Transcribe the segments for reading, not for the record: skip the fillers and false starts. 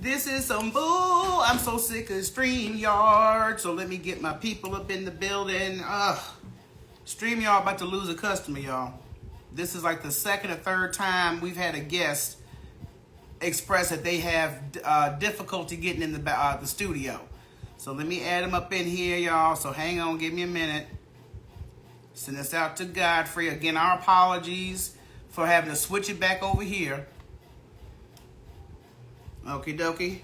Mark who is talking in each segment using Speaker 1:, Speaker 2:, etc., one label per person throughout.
Speaker 1: This is some bull. I'm so sick of StreamYard. So let me get my people up in the building. StreamYard about to lose a customer, y'all. This is like the second or third time we've had a guest express that they have difficulty getting in the studio. So let me add them up in here, y'all. So hang on, give me a minute. Send this out to Godfrey. Again, our apologies for having to switch it back over here. Okie dokie.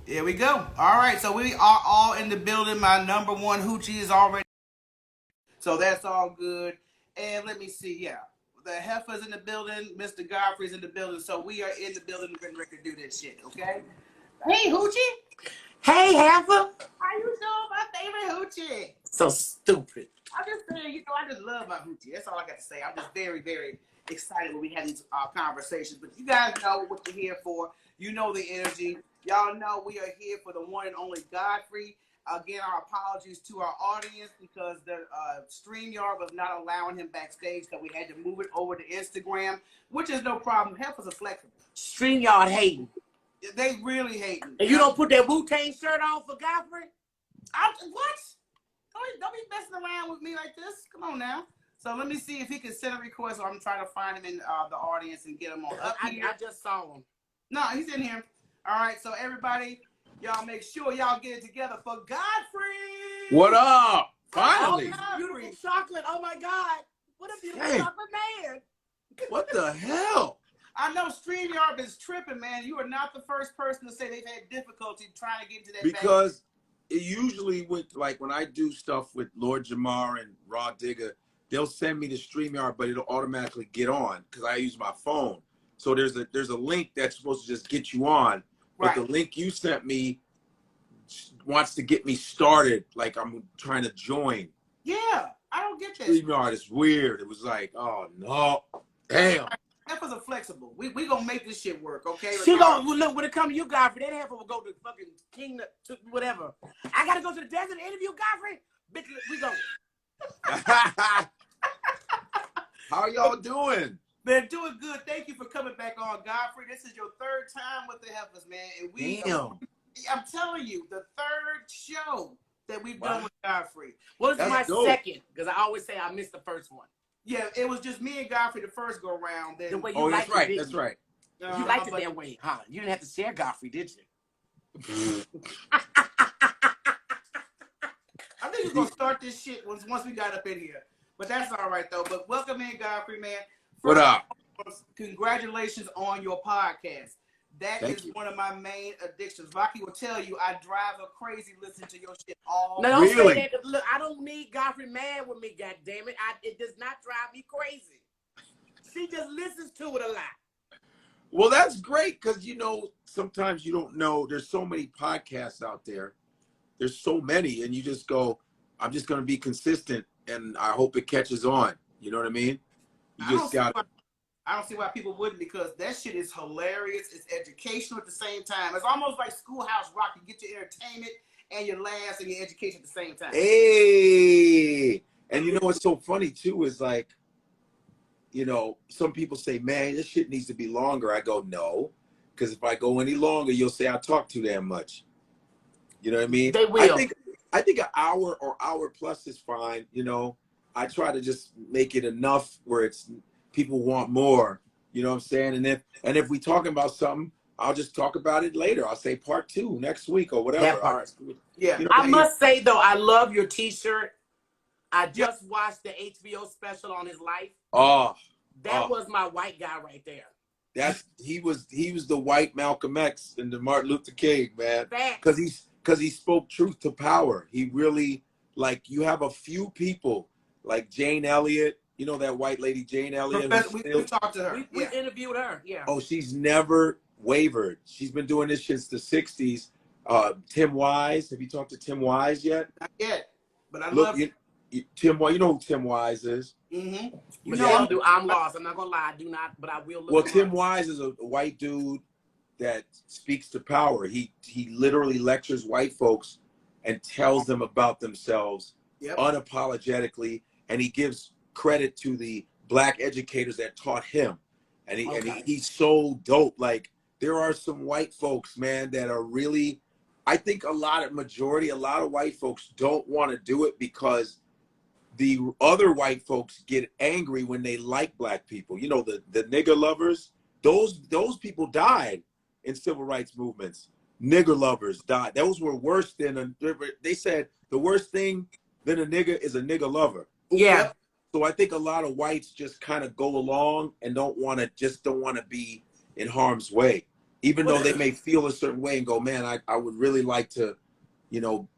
Speaker 1: Here we go. All right, so we are all in the building. My number one hoochie is already. So that's all good. And let me see, yeah. The Heifer's in the building. Mr. Godfrey's in the building. So we are in the building getting ready to do this shit, okay? Hey, hoochie.
Speaker 2: Hey, Heifer.
Speaker 1: How you doing, my favorite hoochie?
Speaker 2: So stupid.
Speaker 1: I'm just saying, I just love my hoochie. That's all I got to say. I'm just very, very excited when we have these conversations. But you guys know what you're here for. You know the energy. Y'all know we are here for the one and only Godfrey. Again, our apologies to our audience because the StreamYard was not allowing him backstage, so we had to move it over to Instagram, which is no problem. Help us flexible.
Speaker 2: StreamYard hating.
Speaker 1: They really hating.
Speaker 2: And you don't put that Wu-Tang shirt on for Godfrey?
Speaker 1: What? Don't be messing around with me like this. Come on now. So let me see if he can send a request, or I'm trying to find him in the audience and get him on up here.
Speaker 2: I just saw him.
Speaker 1: No, he's in here. All right, so everybody, y'all make sure y'all get it together for Godfrey.
Speaker 3: What up? Finally.
Speaker 2: Oh, beautiful chocolate. Oh, my God. What a beautiful chocolate man.
Speaker 3: What the hell?
Speaker 1: I know StreamYard is tripping, man. You are not the first person to say they've had difficulty trying to get into that.
Speaker 3: Because it usually when I do stuff with Lord Jamar and Raw Digger, they'll send me the StreamYard, but it'll automatically get on because I use my phone. So there's a link that's supposed to just get you on, but the link you sent me wants to get me started, like I'm trying to join.
Speaker 1: Yeah, I don't get that.
Speaker 3: StreamYard is weird. It was like, oh no, damn.
Speaker 1: Heifers are flexible. We gonna make this shit work, okay?
Speaker 2: She gonna look when it comes to you, Godfrey. That heifer will go to fucking King to whatever. I gotta go to the desert and interview Godfrey. Bitch, we go.
Speaker 3: How y'all doing?
Speaker 1: Man, doing good. Thank you for coming back on, Godfrey. This is your third time with the Heifers, man. And I'm telling you, the third show that we've done with Godfrey.
Speaker 2: Well, it's my second, because I always say I missed the first one. Yeah,
Speaker 1: it was just me and Godfrey the first go round.
Speaker 2: The way you
Speaker 3: that's right. That's right.
Speaker 2: You liked it that way, huh? You didn't have to share Godfrey, did you?
Speaker 1: I think we're gonna start this shit once we got up in here. But that's all right though. But welcome in, Godfrey, man.
Speaker 3: What up?
Speaker 1: Congratulations on your podcast. That is one of my main addictions. Rocky will tell you I drive her crazy listening to your shit all
Speaker 2: day. No, don't say that. Look, I don't need Godfrey mad with me, goddammit. It does not drive me crazy. She just listens to it a lot.
Speaker 3: Well, that's great because, sometimes you don't know. There's so many podcasts out there. There's so many. And you just go, I'm just going to be consistent and I hope it catches on. You know what I mean? You just got to.
Speaker 1: I don't see why people wouldn't, because that shit is hilarious. It's educational at the same time. It's almost like Schoolhouse Rock. You get your entertainment and your laughs and your education at the same time.
Speaker 3: Hey! And you know what's so funny, too, is like, some people say, man, this shit needs to be longer. I go, no. Because if I go any longer, you'll say I talk too damn much. You know what I mean?
Speaker 2: They will.
Speaker 3: I think an hour or hour plus is fine. I try to just make it enough where it's people want more, you know what I'm saying? And if we talking about something, I'll just talk about it later. I'll say part 2 next week or whatever.
Speaker 2: That part.
Speaker 1: Yeah.
Speaker 2: I must say though, I love your t-shirt. I just watched the HBO special on his life. That was my white guy right there.
Speaker 3: He was the white Malcolm X and the Martin Luther King, man. Because he spoke truth to power. He really, you have a few people like Jane Elliott. You know that white lady, Jane Elliott?
Speaker 1: We talked to her.
Speaker 2: We interviewed her, yeah.
Speaker 3: Oh, she's never wavered. She's been doing this since the 60s. Tim Wise. Have you talked to Tim Wise yet?
Speaker 1: Not yet. But I love
Speaker 3: Tim Wise. You know who Tim Wise is?
Speaker 1: Mm-hmm.
Speaker 2: I'm lost. I'm not going to lie. I do not, but I will look.
Speaker 3: Well, Tim Wise is a white dude that speaks to power. He literally lectures white folks and tells them about themselves unapologetically. And he gives credit to the black educators that taught him, and he's so dope. Like there are some white folks, man, that are really, I think a lot of white folks don't want to do it because the other white folks get angry when they like black people. You know, the nigger lovers, those people died in civil rights movements. Nigger lovers died. Those were worse than they said the worst thing than a nigger is a nigger lover.
Speaker 2: Yeah.
Speaker 1: Yep.
Speaker 3: So I think a lot of whites just kind of go along and don't want to be in harm's way, even though they may feel a certain way and go, man, I would really like to, you know,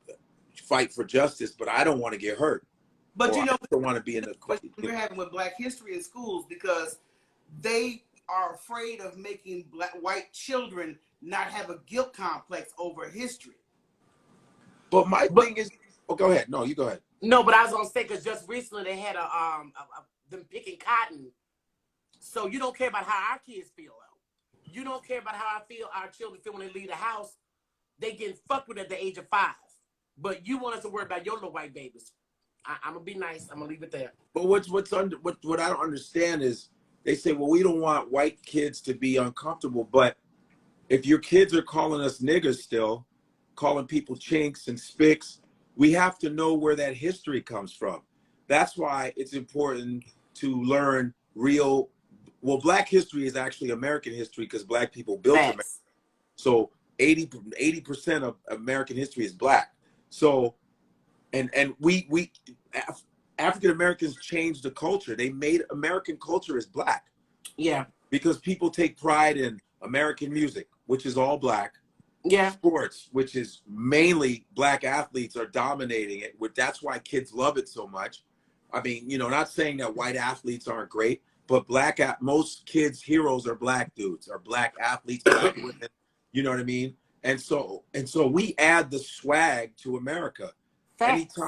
Speaker 3: fight for justice, but I don't want to get hurt.
Speaker 1: But you know,
Speaker 3: I don't want to be in the
Speaker 1: we're having with Black history in schools because they are afraid of making white children not have a guilt complex over history.
Speaker 3: But thing is, oh, go ahead. No, you go ahead.
Speaker 2: No, but I was gonna say because just recently they had them picking cotton. So you don't care about how our kids feel, though. You don't care about how our children feel when they leave the house. They getting fucked with at the age of 5. But you want us to worry about your little white babies. I'm gonna be nice. I'm gonna leave it there.
Speaker 3: But what I don't understand is they say, well, we don't want white kids to be uncomfortable. But if your kids are calling us niggers still, calling people chinks and spics, we have to know where that history comes from. That's why it's important to learn Black history is actually American history because Black people built America. So 80% of American history is Black. So, and we African Americans changed the culture. They made American culture as Black.
Speaker 2: Yeah.
Speaker 3: Because people take pride in American music, which is all Black.
Speaker 2: Yeah.
Speaker 3: Sports, which is mainly Black athletes are dominating it. That's why kids love it so much. I mean, you know, not saying that white athletes aren't great, but most kids' heroes are Black dudes, are Black athletes, Black women. You know what I mean? And so we add the swag to America.
Speaker 2: Facts.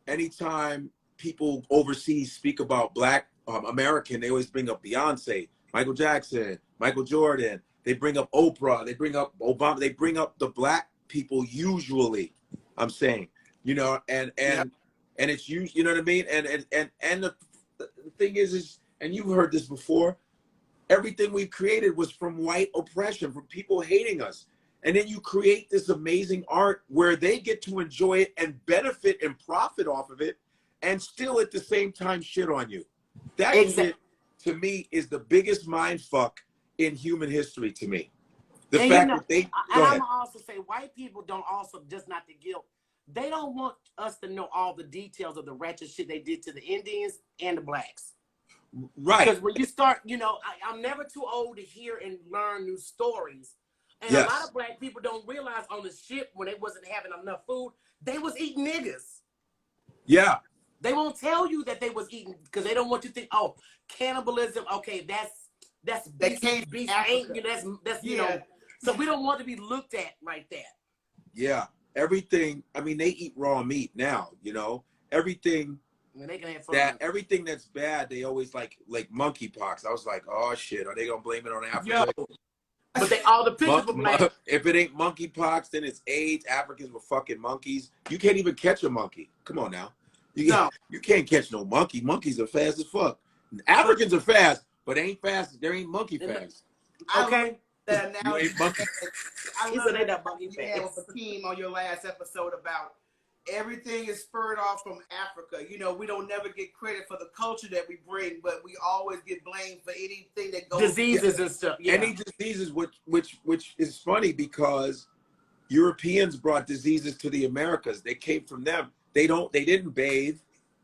Speaker 3: Anytime people overseas speak about Black American, they always bring up Beyonce, Michael Jackson, Michael Jordan. They bring up Oprah. They bring up Obama. They bring up the Black people usually. I'm saying, you know, and it's used. You know what I mean? And the thing is, and you've heard this before. Everything we've created was from white oppression, from people hating us. And then you create this amazing art where they get to enjoy it and benefit and profit off of it, and still at the same time shit on you. That shit, to me, is the biggest mind fuck in human history to me. The fact that they
Speaker 2: and I'm also say white people don't also just not the guilt. They don't want us to know all the details of the ratchet shit they did to the Indians and the Blacks.
Speaker 3: Right.
Speaker 2: Because when you start, you know, I'm never too old to hear and learn new stories. And a lot of Black people don't realize on the ship when they wasn't having enough food, they was eating niggas.
Speaker 3: Yeah.
Speaker 2: They won't tell you that they was eating because they don't want you to think, oh, cannibalism. Okay, that's beef, ain't, you know, that's you know. So we don't want to be looked at like that.
Speaker 3: Yeah, everything. I mean, they eat raw meat now. You know, everything.
Speaker 2: I mean, they can have fun.
Speaker 3: Everything that's bad, they always like monkeypox. I was like, oh shit, are they gonna blame it on Africa?
Speaker 2: Yo. But all the pictures were black.
Speaker 3: If it ain't monkeypox, then it's AIDS. Africans were fucking monkeys. You can't even catch a monkey. Come on now. You can't catch no monkey. Monkeys are fast as fuck. Africans are fast, but ain't fast. There ain't monkey fast.
Speaker 2: Okay.
Speaker 1: That
Speaker 3: you ain't monkey.
Speaker 1: I love that monkey you had with the team on your last episode about everything is spurred off from Africa. You know, we don't never get credit for the culture that we bring, but we always get blamed for anything that goes
Speaker 2: diseases and stuff. Yeah.
Speaker 3: Any diseases, which is funny because Europeans brought diseases to the Americas. They came from them. They didn't bathe,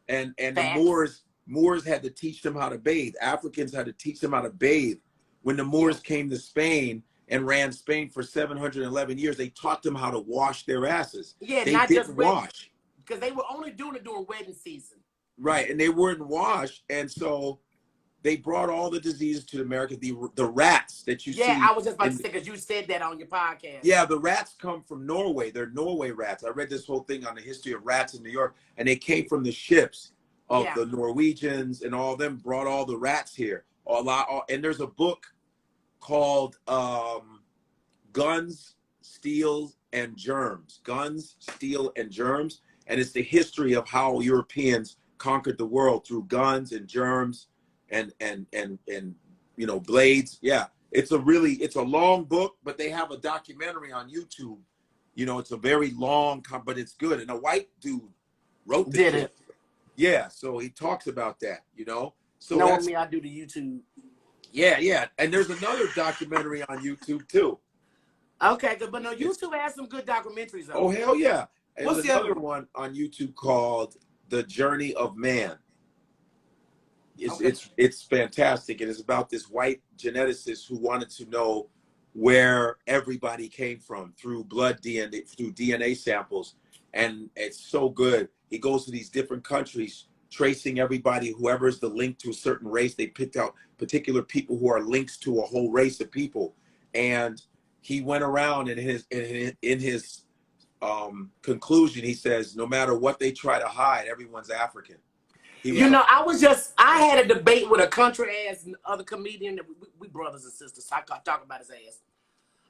Speaker 3: and the Moors had to teach them how to bathe. Africans had to teach them how to bathe. When the Moors came to Spain and ran Spain for 711 years, they taught them how to wash their asses.
Speaker 2: Yeah,
Speaker 3: they
Speaker 2: not
Speaker 3: didn't
Speaker 2: just
Speaker 3: wash.
Speaker 2: Because they were only doing it during wedding season.
Speaker 3: Right, and they weren't washed, and so they brought all the diseases to America. The rats that you see.
Speaker 2: Yeah, I was just about to say, because you said that on your podcast.
Speaker 3: Yeah, the rats come from Norway. They're Norway rats. I read this whole thing on the history of rats in New York, and they came from the ships of the Norwegians, and all of them brought all the rats here. And there's a book called Guns, Steel, and Germs. Guns, Steel, and Germs. And it's the history of how Europeans conquered the world through guns and germs and you know, blades. Yeah. it's a long book, but they have a documentary on YouTube. You know, it's a very long, but it's good. And a white dude wrote the
Speaker 2: Did
Speaker 3: shit.
Speaker 2: it?
Speaker 3: Yeah, so he talks about that. You know, so
Speaker 2: Knowing
Speaker 3: that's
Speaker 2: me, I do the YouTube.
Speaker 3: yeah. And there's another documentary on YouTube too.
Speaker 2: Okay, good. But no, YouTube has some good documentaries. Though.
Speaker 3: Oh hell yeah! And
Speaker 1: What's
Speaker 3: there's
Speaker 1: the other
Speaker 3: another one on YouTube called "The Journey of Man."
Speaker 1: Okay.
Speaker 3: It's fantastic, and it's about this white geneticist who wanted to know where everybody came from through blood DNA, through DNA samples, and it's so good. He goes to these different countries, tracing everybody, whoever's the link to a certain race. They picked out particular people who are links to a whole race of people, and he went around, and in his conclusion, he says, no matter what they try to hide, everyone's African.
Speaker 2: You know, I had a debate with a country ass other comedian. That we brothers and sisters. So I talk about his ass.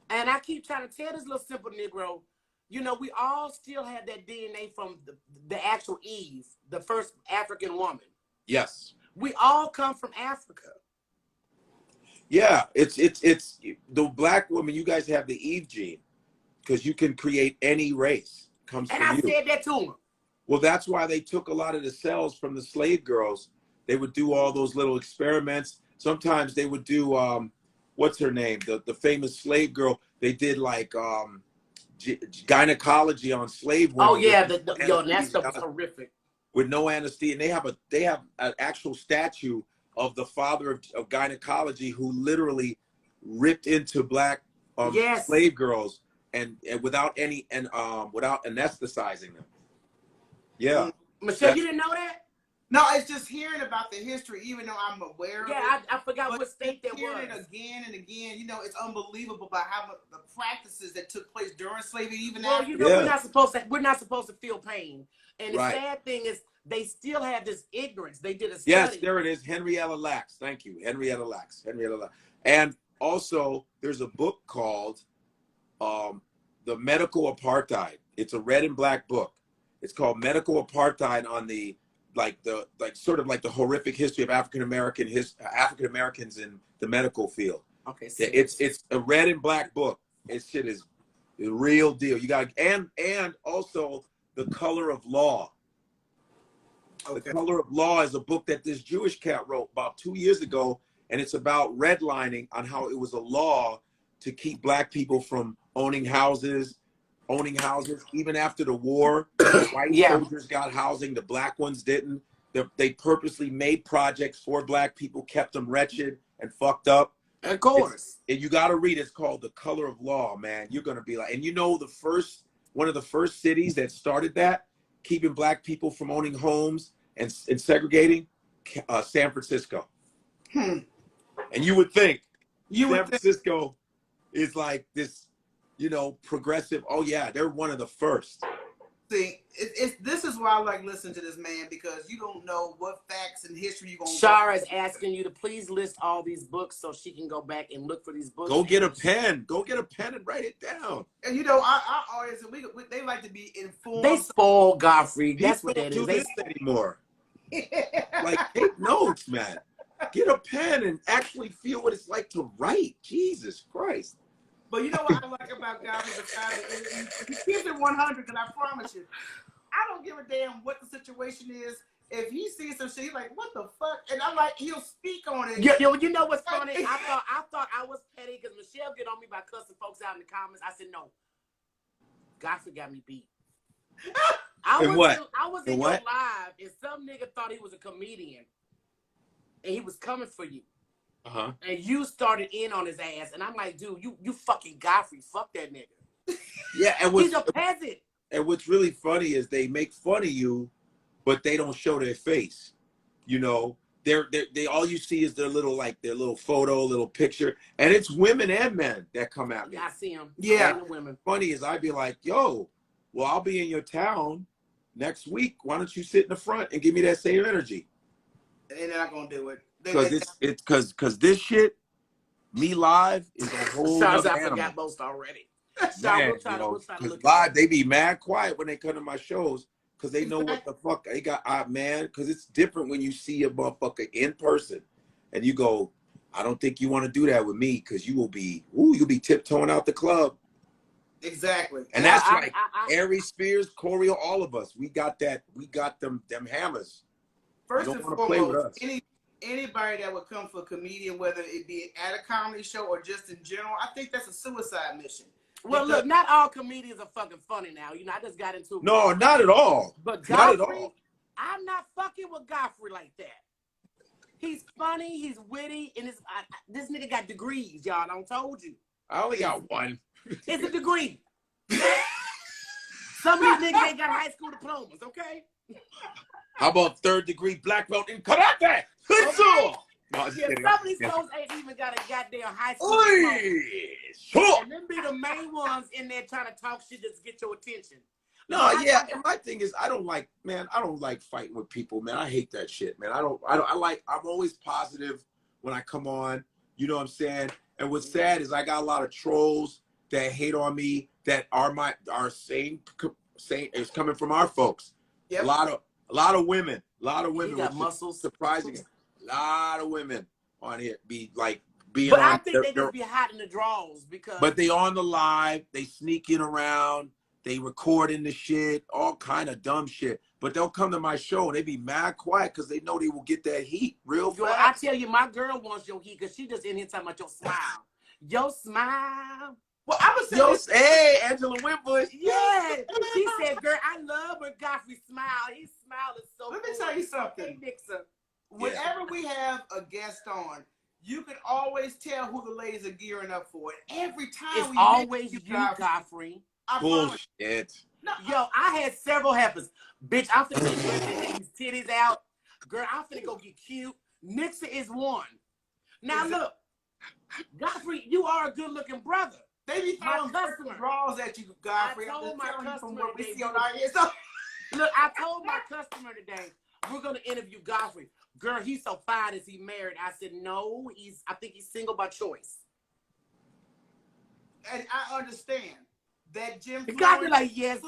Speaker 2: And I keep trying to tell this little simple Negro, you know, we all still have that DNA from the actual Eve, the first African woman.
Speaker 3: Yes.
Speaker 2: We all come from Africa.
Speaker 3: Yeah, it's the black woman. You guys have the Eve gene because you can create any race. Comes
Speaker 2: And
Speaker 3: from
Speaker 2: I
Speaker 3: you.
Speaker 2: said that to him.
Speaker 3: Well, that's why they took a lot of the cells from the slave girls. They would do all those little experiments. Sometimes they would do, what's her name? The famous slave girl. They did like gynecology on slave women.
Speaker 2: Oh yeah, that stuff was horrific.
Speaker 3: With no anesthesia. And they have an actual statue of the father of gynecology who literally ripped into black slave girls and without without anesthetizing them. Yeah.
Speaker 2: Michelle, you didn't know that?
Speaker 1: No, it's just hearing about the history, even though I'm aware of it.
Speaker 2: Yeah, I forgot what state that was.
Speaker 1: Hearing it again and again, you know, it's unbelievable about how the practices that took place during slavery, even
Speaker 2: well,
Speaker 1: after.
Speaker 2: you know, we're not supposed to feel pain. And the sad thing is they still have this ignorance. They did a study.
Speaker 3: Yes, there it is. Henrietta Lacks. Thank you. Henrietta Lacks. And also there's a book called The Medical Apartheid. It's a red and black book. It's called Medical Apartheid on the sort of like the horrific history of African Americans in the medical field.
Speaker 2: Okay.
Speaker 3: It's a red and black book. It shit is the real deal. You got and also The Color of Law. Okay. The Color of Law is a book that this Jewish cat wrote about 2 years ago, and it's about redlining on how it was a law to keep black people from owning houses even after the war. White soldiers got housing, the black ones didn't. They purposely made projects for black people, kept them wretched and fucked up.
Speaker 2: Of course.
Speaker 3: And you got to read. It's called The Color of Law, man. You're gonna be like, and you know, one of the first cities that started that, keeping black people from owning homes and segregating, San Francisco. And you would think San Francisco is like this, you know, progressive. Oh yeah, they're one of the first.
Speaker 1: See, this is why I like listening to this man, because you don't know what facts and history you're going to
Speaker 2: Shara is asking you to please list all these books so she can go back and look for these books.
Speaker 3: Go get a pen. Go get a pen and write it down.
Speaker 1: And you know, our artists, they like to be informed.
Speaker 2: They spoil Godfrey. That's what
Speaker 3: that
Speaker 2: is.
Speaker 3: They don't do this anymore. Like, take notes, man. Get a pen and actually feel what it's like to write. Jesus Christ.
Speaker 1: But you know what I like about Godfrey? He keeps it 100, because I promise you, I don't give a damn what the situation is. If he sees some shit, he's like, what the fuck? And I'm like, he'll speak on it.
Speaker 2: You know what's funny? I thought I was petty because Michelle get on me by cussing folks out in the comments. I said, no. Godfrey got me beat. I was in your live, and some nigga thought he was a comedian. And he was coming for you. And you started in on his ass, and I'm like, dude, you fucking Godfrey, fuck that nigga.
Speaker 3: Yeah, and
Speaker 2: he's a peasant.
Speaker 3: And what's really funny is they make fun of you, but they don't show their face. You know, they all you see is their little photo, little picture, and it's women and men that come at me.
Speaker 2: Yeah, I see them.
Speaker 1: Yeah,
Speaker 2: women.
Speaker 3: Funny is I'd be like, yo, well, I'll be in your town next week. Why don't you sit in the front and give me that same energy?
Speaker 1: They're not gonna do it.
Speaker 3: Because this shit, me live is a whole other animal.
Speaker 2: I forgot most already.
Speaker 3: Man, live, they be mad quiet when they come to my shows because they know what the fuck they got, man. Because it's different when you see a motherfucker in person and you go, I don't think you want to do that with me because you'll be tiptoeing out the club.
Speaker 1: Exactly.
Speaker 3: And
Speaker 2: Well,
Speaker 3: that's like Aries, Spears, Choreo, all of us. We got that. We got them hammers.
Speaker 1: First
Speaker 3: You
Speaker 1: and
Speaker 3: don't want to play with
Speaker 1: foremost,
Speaker 3: us.
Speaker 1: anybody that would come for a comedian, whether it be at a comedy show or just in general, I think that's a suicide mission.
Speaker 2: Well, look, not all comedians are fucking funny now. You know, I just got into it.
Speaker 3: No, not at all.
Speaker 2: But
Speaker 3: not at
Speaker 2: Godfrey,
Speaker 3: all.
Speaker 2: I'm not fucking with Godfrey like that. He's funny, he's witty, and this nigga got degrees, y'all. I told you.
Speaker 3: I only got one.
Speaker 2: It's a degree. Some of these niggas ain't got high school diplomas, okay?
Speaker 3: How about 3rd degree black belt in karate?
Speaker 2: Okay.
Speaker 3: No,
Speaker 2: Yeah, some of these folks ain't even got a goddamn high school diploma.
Speaker 3: Sure.
Speaker 2: And them be the main ones in there trying to talk shit just to get your attention.
Speaker 3: No, yeah, and my thing is I don't like fighting with people, man. I hate that shit, man. I'm always positive when I come on, you know what I'm saying? And what's sad is I got a lot of trolls that hate on me that are same is coming from our folks. Yep. A lot of women,
Speaker 2: He got muscles.
Speaker 3: Surprising. A lot of women on here be like being
Speaker 2: but
Speaker 3: on.
Speaker 2: I think they just be hot in the draws because.
Speaker 3: But they on the live, they sneaking around, they recording the shit, all kind of dumb shit. But they'll come to my show and they be mad quiet because they know they will get that heat real fast.
Speaker 2: I tell you, my girl wants your heat because she just in here talking about your smile. Your smile.
Speaker 1: Well, I was saying,
Speaker 3: hey, Angela Winbush.
Speaker 2: Yeah. She said, girl, I love when Godfrey smile. His smile is so
Speaker 1: Let me tell you something.
Speaker 2: Hey,
Speaker 1: whenever we have a guest on, you can always tell who the ladies are gearing up for. Every time
Speaker 2: it's always you, Godfrey.
Speaker 3: Bullshit.
Speaker 2: No, yo, I had several helpers. Bitch, I'm finna get these titties out. Girl, I'm finna go get cute. Nixa is one. Now look, Godfrey, you are a good-looking brother.
Speaker 1: They be throwing draws at you, Godfrey.
Speaker 2: I told my customer today.
Speaker 1: Look,
Speaker 2: I told my customer today, we're gonna interview Godfrey. Girl, he's so fine. Is he married? I said, no, I think he's single by choice.
Speaker 1: And I understand that Jim
Speaker 2: Florentine. Godfrey like, yes.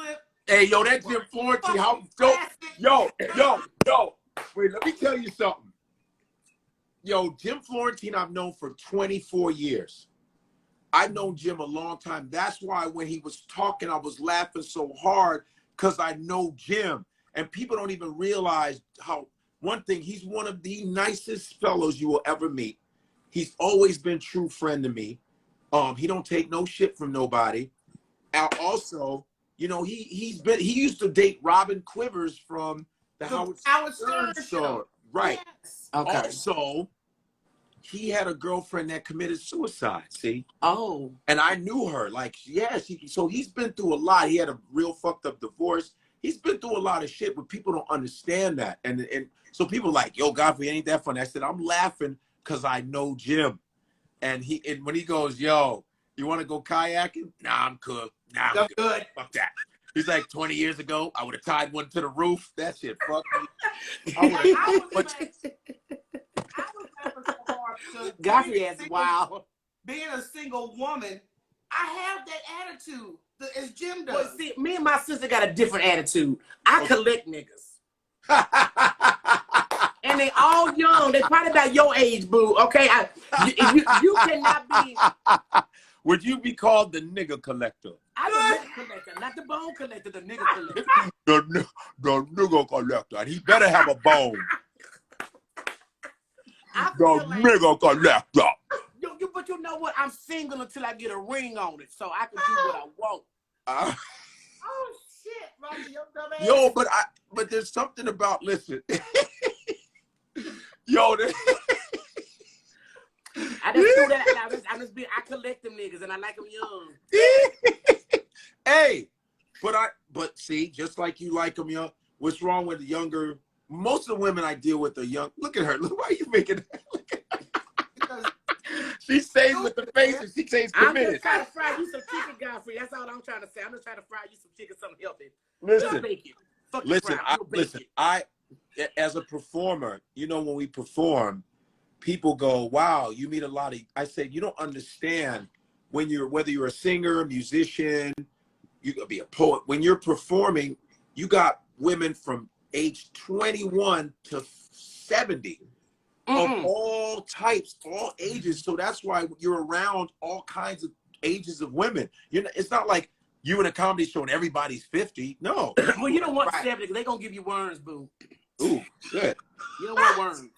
Speaker 3: Hey, yo, that Jim Florentine, how dope. Yo. Wait, let me tell you something. Yo, Jim Florentine I've known for 24 years. I've known Jim a long time. That's why when he was talking, I was laughing so hard because I know Jim. And people don't even realize how, one thing, he's one of the nicest fellows you will ever meet. He's always been true friend to me. He don't take no shit from nobody. And also, you know, he used to date Robin Quivers from the Howard Stern show. Right.
Speaker 2: Yes. Okay.
Speaker 3: Also, he had a girlfriend that committed suicide, see?
Speaker 2: Oh.
Speaker 3: And I knew her. Like, yeah, so he's been through a lot. He had a real fucked up divorce. He's been through a lot of shit, but people don't understand that. And so people are like, yo, Godfrey, ain't that funny? I said, I'm laughing because I know Jim. And when he goes, yo, you want to go kayaking? Nah, I'm good. Nah, I'm good. Fuck that. He's like, 20 years ago, I would have tied one to the roof. That shit, fuck me.
Speaker 1: I was never so hard.
Speaker 2: Godfrey ass wild.
Speaker 1: Being a single woman, I have that attitude as Jim does.
Speaker 2: Well, see, me and my sister got a different attitude. I collect niggas. And they all young. They probably about your age, boo. Okay? You cannot be.
Speaker 3: Would you be called the nigga collector?
Speaker 2: I'm the nigga collector, not the bone collector, the nigga collector.
Speaker 3: the nigga collector. And he better have a bone. The nigga collector.
Speaker 2: But you know what? I'm single until I get a ring on it, so I can do what I want.
Speaker 1: Oh shit, Robbie, your dumb ass.
Speaker 3: Yo, but there's something about, listen. Yo,
Speaker 2: I just do that. I collect them niggas and I like them young.
Speaker 3: Hey, but see, just like you like them young, what's wrong with the younger? Most of the women I deal with are young. Look at her. Look, why are you making that? She stays with the faces. She stays committed.
Speaker 2: I'm just trying to fry you some chicken, Godfrey. That's all I'm trying to say. I'm just trying to fry you some chicken, something healthy.
Speaker 3: Listen, I, as a performer, you know, when we perform, people go, wow, you meet a lot of, I said, you don't understand whether you're a singer, musician, you could be a poet. When you're performing, you got women from age 21 to 70 of all types, all ages. So that's why you're around all kinds of ages of women. It's not like you in a comedy show and everybody's 50. No.
Speaker 2: Well, you don't want
Speaker 1: Right.
Speaker 2: 70 because they're going to give you worms, boo.
Speaker 3: Ooh, shit.
Speaker 2: You don't want worms.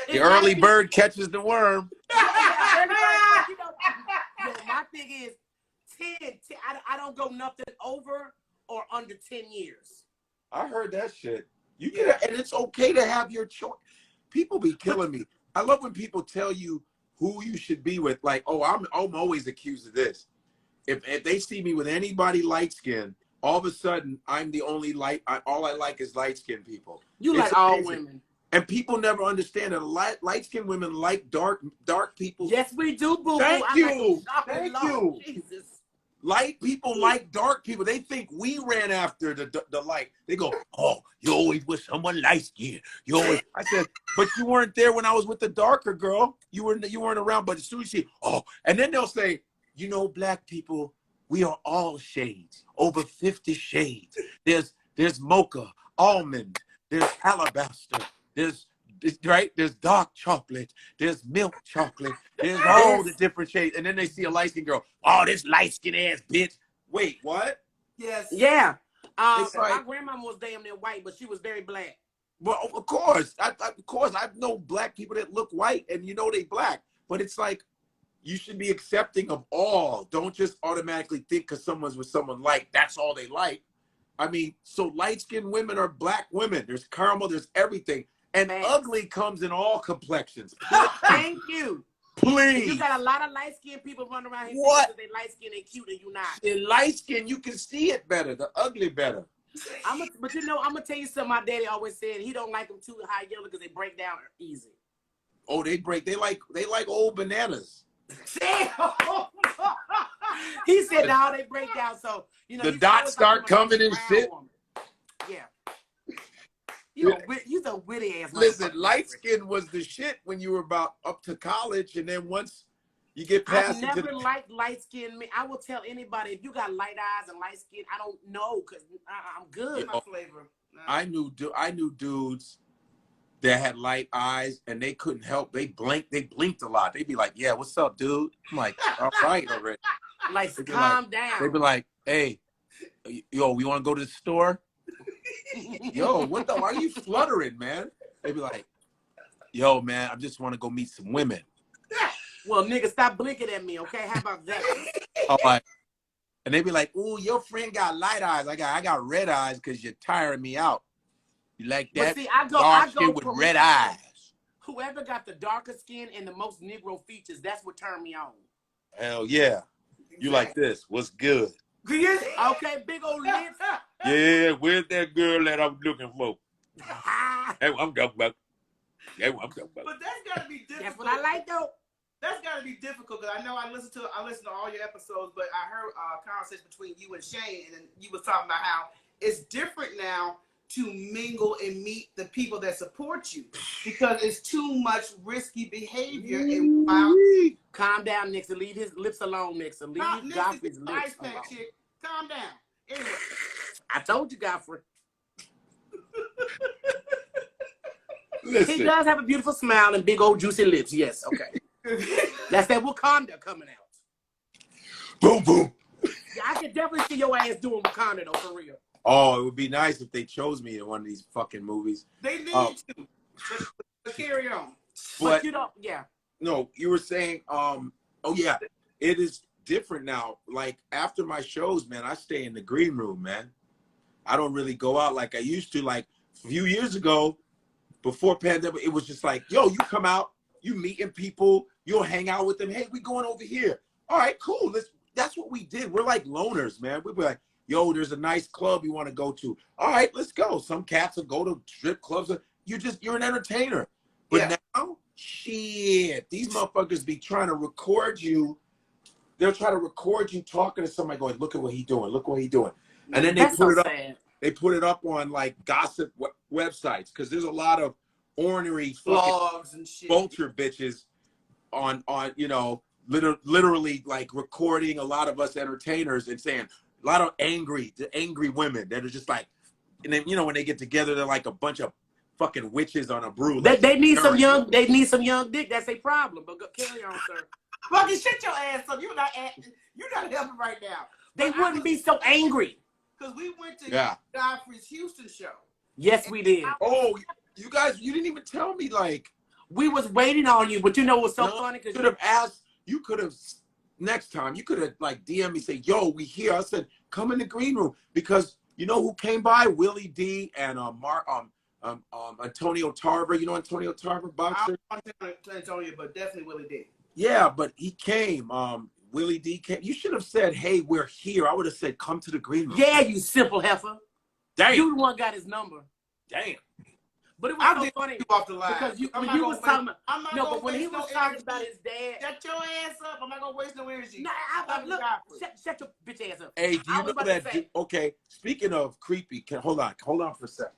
Speaker 3: The early bird catches the worm.
Speaker 2: My thing is 10. I don't go nothing over or under 10 years.
Speaker 3: I heard that shit. You can, and it's okay to have your choice. People be killing me. I love when people tell you who you should be with. Like, oh, I'm always accused of this. If they see me with anybody light skinned, all of a sudden I'm the only all I like is light skinned people.
Speaker 2: You
Speaker 3: It's
Speaker 2: like all
Speaker 3: amazing.
Speaker 2: women.
Speaker 3: And people never understand that light skinned women like dark people.
Speaker 2: Yes, we do, boo.
Speaker 3: Thank you.
Speaker 2: Thank
Speaker 3: you.
Speaker 2: Jesus.
Speaker 3: Light people like dark people. They think we ran after the light. They go, oh, you always with someone light skinned. You always. I said, but you weren't there when I was with the darker girl. You weren't around. But as soon as you see, oh, and then they'll say, you know, black people, we are all shades, over 50 shades. There's mocha, almond, there's alabaster, there's dark chocolate, there's milk chocolate, there's all the different shades. And then they see a light-skinned girl, oh, this light-skinned ass bitch. Wait, what?
Speaker 1: Yes.
Speaker 2: Yeah.
Speaker 3: It's like,
Speaker 2: my grandmama was damn near white, but she was very black.
Speaker 3: Well, of course. I know black people that look white and you know they black. But it's like, you should be accepting of all. Don't just automatically think because someone's with someone like, that's all they like. I mean, so light-skinned women are black women. There's caramel, there's everything. And ugly comes in all complexions.
Speaker 2: Thank you.
Speaker 3: Please.
Speaker 2: You got a lot of light-skinned people running around here
Speaker 3: What?
Speaker 2: thinking they light-skinned and cute and you not.
Speaker 3: In light-skinned, you can see it better. The ugly better.
Speaker 2: But you know, I'm going to tell you something my daddy always said. He don't like them too high yellow because they break down easy.
Speaker 3: Oh, they like old bananas.
Speaker 2: He said now they break down, so you know
Speaker 3: the dots start coming and shit.
Speaker 2: Yeah. You're a witty ass.
Speaker 3: Listen, light skin was the shit when you were about up to college, and then once you get past,
Speaker 2: I never liked light skin. I will tell anybody if you got light eyes and light skin, I don't know because I'm good.
Speaker 1: My flavor. No.
Speaker 3: I knew dudes that had light eyes and they couldn't help. They blinked a lot. They'd be like, "Yeah, what's up, dude?" I'm like, "All right, already."
Speaker 2: Like, calm down.
Speaker 3: They'd be like, "Hey, yo, we want to go to the store?" Yo, what the? Why are you fluttering, man? They'd be like, "Yo, man, I just want to go meet some women."
Speaker 2: Well, nigga, stop blinking at me, okay? How about that?
Speaker 3: All right. And they'd be like, "Ooh, your friend got light eyes. I got red eyes because you're tiring me out. You like that?
Speaker 2: See,
Speaker 3: dark skin with red eyes."
Speaker 2: Whoever got the darker skin and the most Negro features, that's what turned me on.
Speaker 3: Hell yeah. You like this? What's good?
Speaker 2: Okay, big old lips.
Speaker 3: Yeah, where's that girl that I'm looking for? That's what I'm talking about.
Speaker 1: But that's gotta be difficult.
Speaker 2: That's what I like though.
Speaker 1: That's gotta be difficult because I know I listened to all your episodes, but I heard a conversation between you and Shane, and then you was talking about how it's different now to mingle and meet the people that support you because it's too much risky behavior. And wow.
Speaker 2: Calm down, Nixon. Leave his lips alone, Nixon. Leave Godfrey's lips alone.
Speaker 1: Chick. Calm down. Anyway.
Speaker 2: I told you, Godfrey.
Speaker 3: Listen.
Speaker 2: He does have a beautiful smile and big old juicy lips. Yes, okay. That's that Wakanda coming out.
Speaker 3: Boom, boom.
Speaker 2: Yeah, I can definitely see your ass doing Wakanda though, for real.
Speaker 3: Oh, it would be nice if they chose me in one of these fucking movies.
Speaker 1: They need to. But carry on.
Speaker 2: But you don't, yeah.
Speaker 3: No, you were saying, oh yeah, it is different now. Like after my shows, man, I stay in the green room, man. I don't really go out like I used to. Like a few years ago, before pandemic, it was just like, yo, you come out, you meeting people, you'll hang out with them. Hey, we going over here. All right, cool. That's what we did. We're like loners, man. We'd be like, yo, there's a nice club you want to go to. All right, let's go. Some cats will go to strip clubs. You're an entertainer. But now, shit, these motherfuckers be trying to record you. They'll try to record you talking to somebody going, look at what he doing. Look what he doing. And then they put it up. They put it up on like gossip websites because there's a lot of ornery
Speaker 1: blogs and shit.
Speaker 3: Vulture bitches on you know, literally like recording a lot of us entertainers and saying a lot of angry women that are just like, and then, you know, when they get together, they're like a bunch of fucking witches on a broom.
Speaker 2: They need some young dick. That's a problem. But carry on, sir.
Speaker 1: Fucking shut your ass up. You're not helping right now.
Speaker 2: They wouldn't be so angry.
Speaker 1: Because we went to Godfrey's Houston show.
Speaker 2: Yes, we did.
Speaker 3: Oh, you guys, you didn't even tell me, like.
Speaker 2: We was waiting on you, but you know what's so funny?
Speaker 3: You could have asked, next time, you could have, like, DM me, say, yo, we here. I said, come in the green room. Because you know who came by? Willie D and Antonio Tarver. You know Antonio Tarver, boxer?
Speaker 1: I don't want Antonio, but definitely Willie D.
Speaker 3: Yeah, but he came. Willie D came. You should have said, hey, we're here. I would have said, come to the green room.
Speaker 2: Yeah, you simple heifer.
Speaker 3: Damn.
Speaker 2: You the one got his number.
Speaker 3: Damn.
Speaker 2: But it was so funny
Speaker 1: you off the line.
Speaker 2: because when he was talking about his dad.
Speaker 1: Shut your ass up. I'm not going to waste no energy.
Speaker 2: Nah, look, shut your bitch ass up.
Speaker 3: Hey, do you know that? Okay, speaking of creepy, hold on for a second.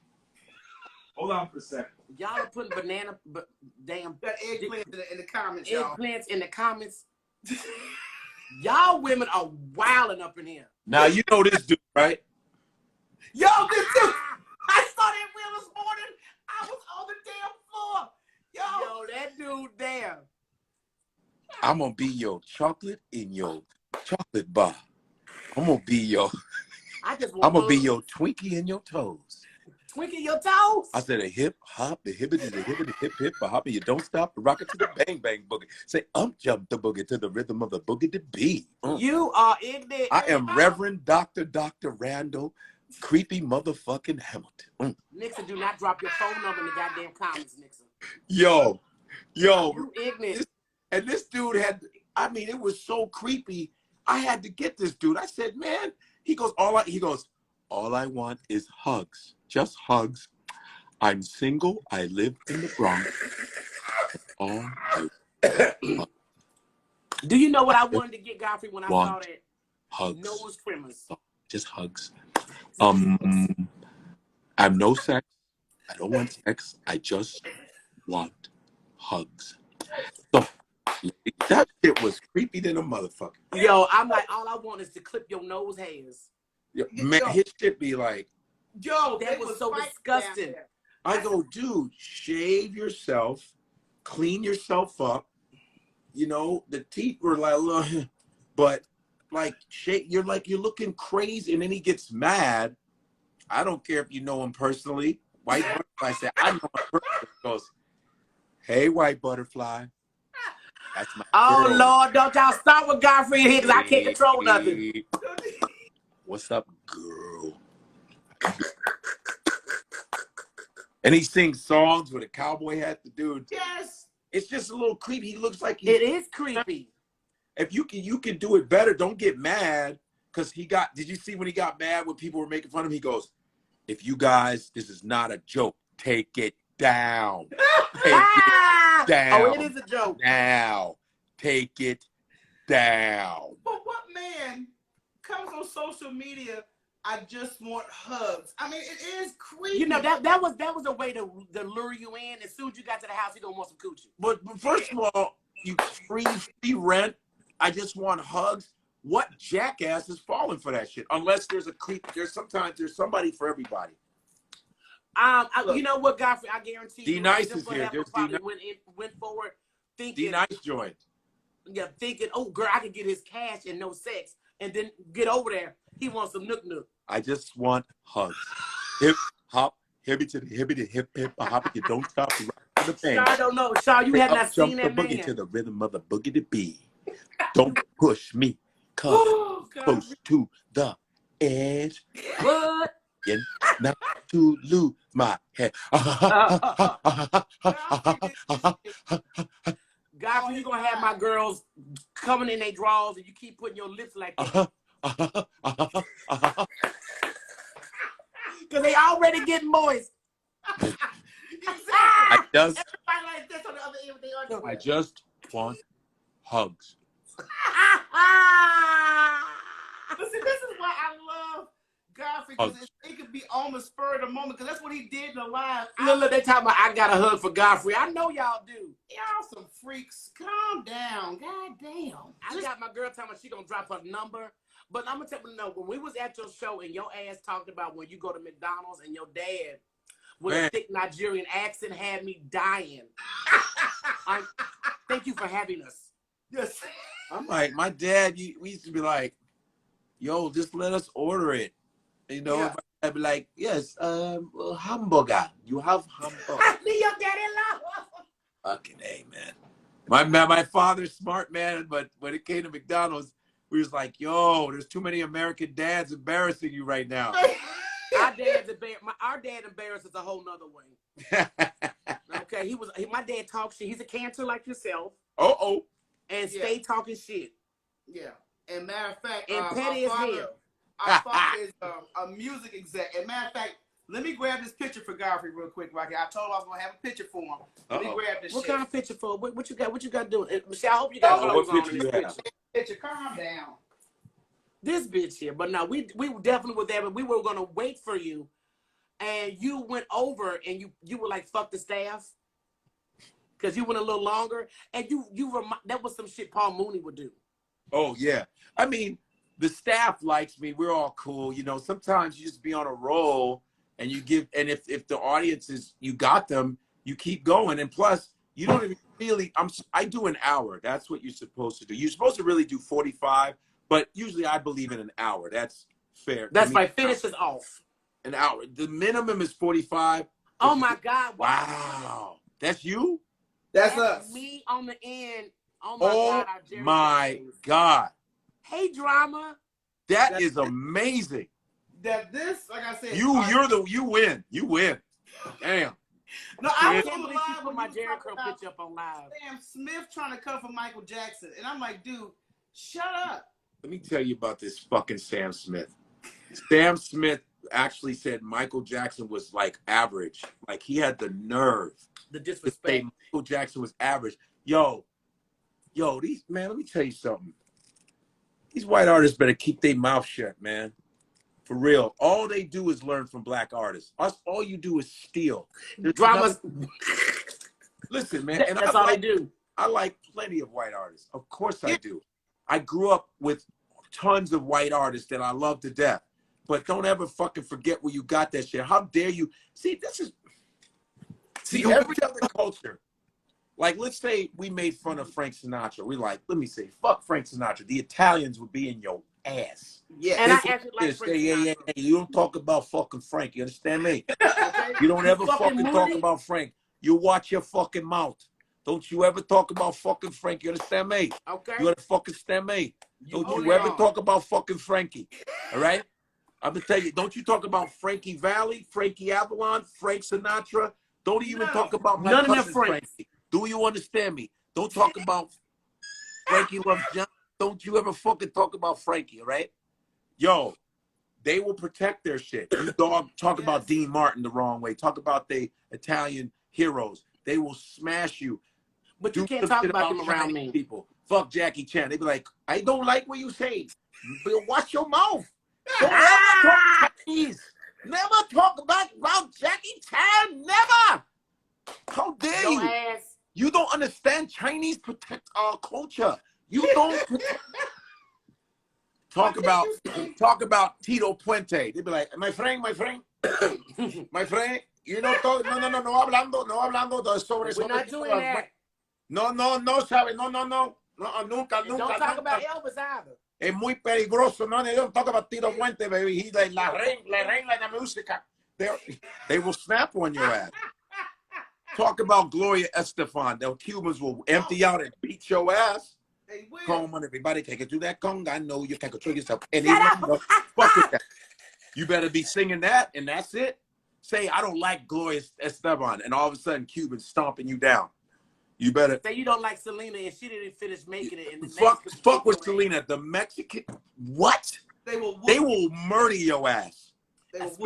Speaker 3: Hold on for a second.
Speaker 2: Y'all are putting damn
Speaker 1: that eggplant in the comments, y'all.
Speaker 2: Eggplants in the comments. Y'all women are wilding up in here.
Speaker 3: Now you know this dude, right?
Speaker 1: Yo, this dude. I saw that wheel this morning. I was on the damn floor. Yo,
Speaker 2: that dude there.
Speaker 3: I'm gonna be your chocolate in your chocolate bar. I'm gonna be your Twinkie in your toes.
Speaker 2: Twinkie in your toes?
Speaker 3: I said a hip hop, the hippity, the hip hip, a hopper. You don't stop, rock it to the bang bang boogie. Say jump the boogie to the rhythm of the boogie to beat.
Speaker 2: You are ignorant.
Speaker 3: I am Reverend Dr. Randall. Creepy motherfucking Hamilton.
Speaker 2: Nixon, do not drop your phone number in the goddamn comments, Nixon.
Speaker 3: Yo.
Speaker 2: You ignorant.
Speaker 3: This dude it was so creepy. I had to get this dude. I said, man, he goes, all I want is hugs. Just hugs. I'm single. I live in the Bronx.
Speaker 2: Do you know what I wanted to get Godfrey when I saw that?
Speaker 3: Hugs.
Speaker 2: Nose trimmers.
Speaker 3: Just hugs. I'm no sex. I don't want sex. I just want hugs. So that shit was creepy than a motherfucker.
Speaker 2: Yo, I'm like, all I want is to clip your nose hairs.
Speaker 3: Man, his shit be like,
Speaker 1: yo,
Speaker 2: that was so disgusting.
Speaker 3: I go, dude, shave yourself, clean yourself up. You know, the teeth were like, but like, you're looking crazy, and then he gets mad. I don't care if you know him personally. White Butterfly said, I know him personally. He goes, hey, White Butterfly. That's my girl.
Speaker 2: Lord, don't y'all start with Godfrey in here because I can't control nothing.
Speaker 3: What's up, girl? And he sings songs with a cowboy hat. The dude.
Speaker 1: Yes.
Speaker 3: It's just a little creepy. He looks like
Speaker 2: it is creepy.
Speaker 3: If you can do it better, don't get mad. Because did you see when he got mad when people were making fun of him? He goes, if you guys, this is not a joke. Take it down. Take it down.
Speaker 2: Oh, it is a joke.
Speaker 3: Now, take it down.
Speaker 1: But what man comes on social media, I just want hugs? I mean, it is creepy.
Speaker 2: You know, that was a way to lure you in. As soon as you got to the house, you're going to want some coochie.
Speaker 3: But first of all, you free rent. I just want hugs. What jackass is falling for that shit? Unless there's a creep. There's somebody for everybody.
Speaker 2: You know what, Godfrey? I guarantee you.
Speaker 3: D-Nice is here.
Speaker 2: There's probably went forward thinking.
Speaker 3: D-Nice joined.
Speaker 2: Yeah, thinking, oh, girl, I can get his cash and no sex. And then get over there. He wants some nook.
Speaker 3: I just want hugs. Hip, hop, hippie to the hip, a hop. You don't stop. Rock to the bang.
Speaker 2: Shaw don't know. Shaw, you have not seen that man.
Speaker 3: Boogie to the rhythm of the boogie to be. Don't push me. Come close to the edge.
Speaker 2: What?
Speaker 3: And not to lose my head.
Speaker 2: Godfrey, you're going to have my girls coming in their drawers and you keep putting your lips like that. Because they already getting moist.
Speaker 3: I just
Speaker 1: like this on the other end with the underwear.
Speaker 3: I just want hugs.
Speaker 1: But see, this is why I love Godfrey, because it could be on the spur of the moment, because that's what he did in the live.
Speaker 2: Look, they talking about I got a hug for Godfrey. I know y'all do.
Speaker 1: Y'all some freaks. Calm down. God damn.
Speaker 2: I got my girl telling me she gonna drop her number. But I'm gonna tell you, no, when we was at your show and your ass talked about when you go to McDonald's and your dad with a thick Nigerian accent had me dying. Thank you for having us.
Speaker 1: Yes.
Speaker 3: I'm like, my dad, we used to be like, yo, just let us order it. You know,
Speaker 1: Yeah.
Speaker 3: I'd be like, yes, hamburger. You have hamburger.
Speaker 2: Leave your daddy alone.
Speaker 3: Fucking A, man. My father's smart, man, but when it came to McDonald's, we was like, yo, there's too many American dads embarrassing you right now.
Speaker 2: Our dad embarrasses a whole nother way. Okay, my dad talks shit. He's a cancer like yourself.
Speaker 3: Uh-oh.
Speaker 2: And stay talking shit.
Speaker 1: Yeah. And matter of fact,
Speaker 2: and petty as hell.
Speaker 1: Our father is a music exec. And matter of fact, let me grab this picture for Godfrey real quick, Rocky. I told him I was gonna have a picture for him. Let me grab this.
Speaker 2: What
Speaker 1: shit.
Speaker 2: kind of picture for? What you got? What you got to do? Michelle, I hope you got clothes on in this picture.
Speaker 1: Picture, calm down.
Speaker 2: This bitch here, but no, we definitely were there, but we were gonna wait for you, and you went over and you were like, fuck the staff, because you went a little longer, and that was some shit Paul Mooney would do.
Speaker 3: Oh yeah, I mean the staff likes me. We're all cool, you know. Sometimes you just be on a roll. And you give, and if the audience is, you got them, you keep going. And plus, you don't even really, I do an hour. That's what you're supposed to do. You're supposed to really do 45, but usually I believe in an hour. That's fair.
Speaker 2: That's my finishes off.
Speaker 3: An hour. The minimum is 45.
Speaker 2: Oh my God.
Speaker 3: Wow. That's you?
Speaker 1: That's us.
Speaker 2: Me on the end.
Speaker 3: Oh my God.
Speaker 2: Hey, drama.
Speaker 3: That is amazing.
Speaker 1: That this, like I said,
Speaker 3: you win. You win. Damn.
Speaker 1: No, I was
Speaker 2: can't
Speaker 1: on
Speaker 2: believe
Speaker 1: live
Speaker 2: you put my Jerry curl picture up on live.
Speaker 1: Sam Smith trying to cover Michael Jackson, and I'm like, dude, shut up.
Speaker 3: Let me tell you about this fucking Sam Smith. Sam Smith actually said Michael Jackson was like average. Like he had the nerve.
Speaker 2: The disrespect.
Speaker 3: Michael Jackson was average. Yo, these, man, let me tell you something. These white artists better keep their mouth shut, man. For real. All they do is learn from black artists. All you do is steal.
Speaker 2: Dramas.
Speaker 3: Listen, man. And
Speaker 2: that's all they do.
Speaker 3: I like plenty of white artists. Of course I do. I grew up with tons of white artists that I love to death. But don't ever fucking forget where you got that shit. How dare you? See, every other culture. Like, let's say we made fun of Frank Sinatra. We like, let me say, fuck Frank Sinatra. The Italians would be in your ass.
Speaker 2: Yeah, and I actually like Frank
Speaker 3: Sinatra. Hey, you don't talk about fucking Frank. You understand me? Okay. You don't ever fucking talk about Frank. You watch your fucking mouth. Don't you ever talk about fucking Frank. You understand me? Okay. You gotta fucking understand me. Don't you ever talk about fucking Frankie. All right? I'm gonna tell you, don't you talk about Frankie Valli, Frankie Avalon, Frank Sinatra. Don't even talk about my cousin Frankie. Do you understand me? Don't talk about Frankie Loves John. Don't you ever fucking talk about Frankie, all right? Yo, they will protect their shit. You talk about Dean Martin the wrong way. Talk about the Italian heroes. They will smash you.
Speaker 2: But you can't talk about them around me.
Speaker 3: People. Fuck Jackie Chan. They be like, I don't like what you say. But watch your mouth. Don't ever talk Chinese. Never talk about Jackie Chan. Never. How dare you?
Speaker 2: Ass.
Speaker 3: You don't understand. Chinese protect our culture. You don't talk about Tito Puente. They be like, my friend, my friend, you know, no hablando sobre.
Speaker 2: We're not doing that.
Speaker 3: No, sabe, no, nunca.
Speaker 2: Don't talk about Elvis either.
Speaker 3: Es muy peligroso. No, they don't talk about Tito Puente, baby. He's like la reina de la música. They will snap on your ass. Talk about Gloria Estefan. The Cubans will empty out and beat your ass. Come on, everybody, take it to that conga. I know you can control yourself. And fuck with that. You better be singing that, and that's it. Say, I don't like Gloria Estefan, and all of a sudden, Cubans stomping you down. You better
Speaker 2: say you don't like Selena, and she didn't finish making it. In the
Speaker 3: fuck with Selena. The Mexican, what? They will murder your ass.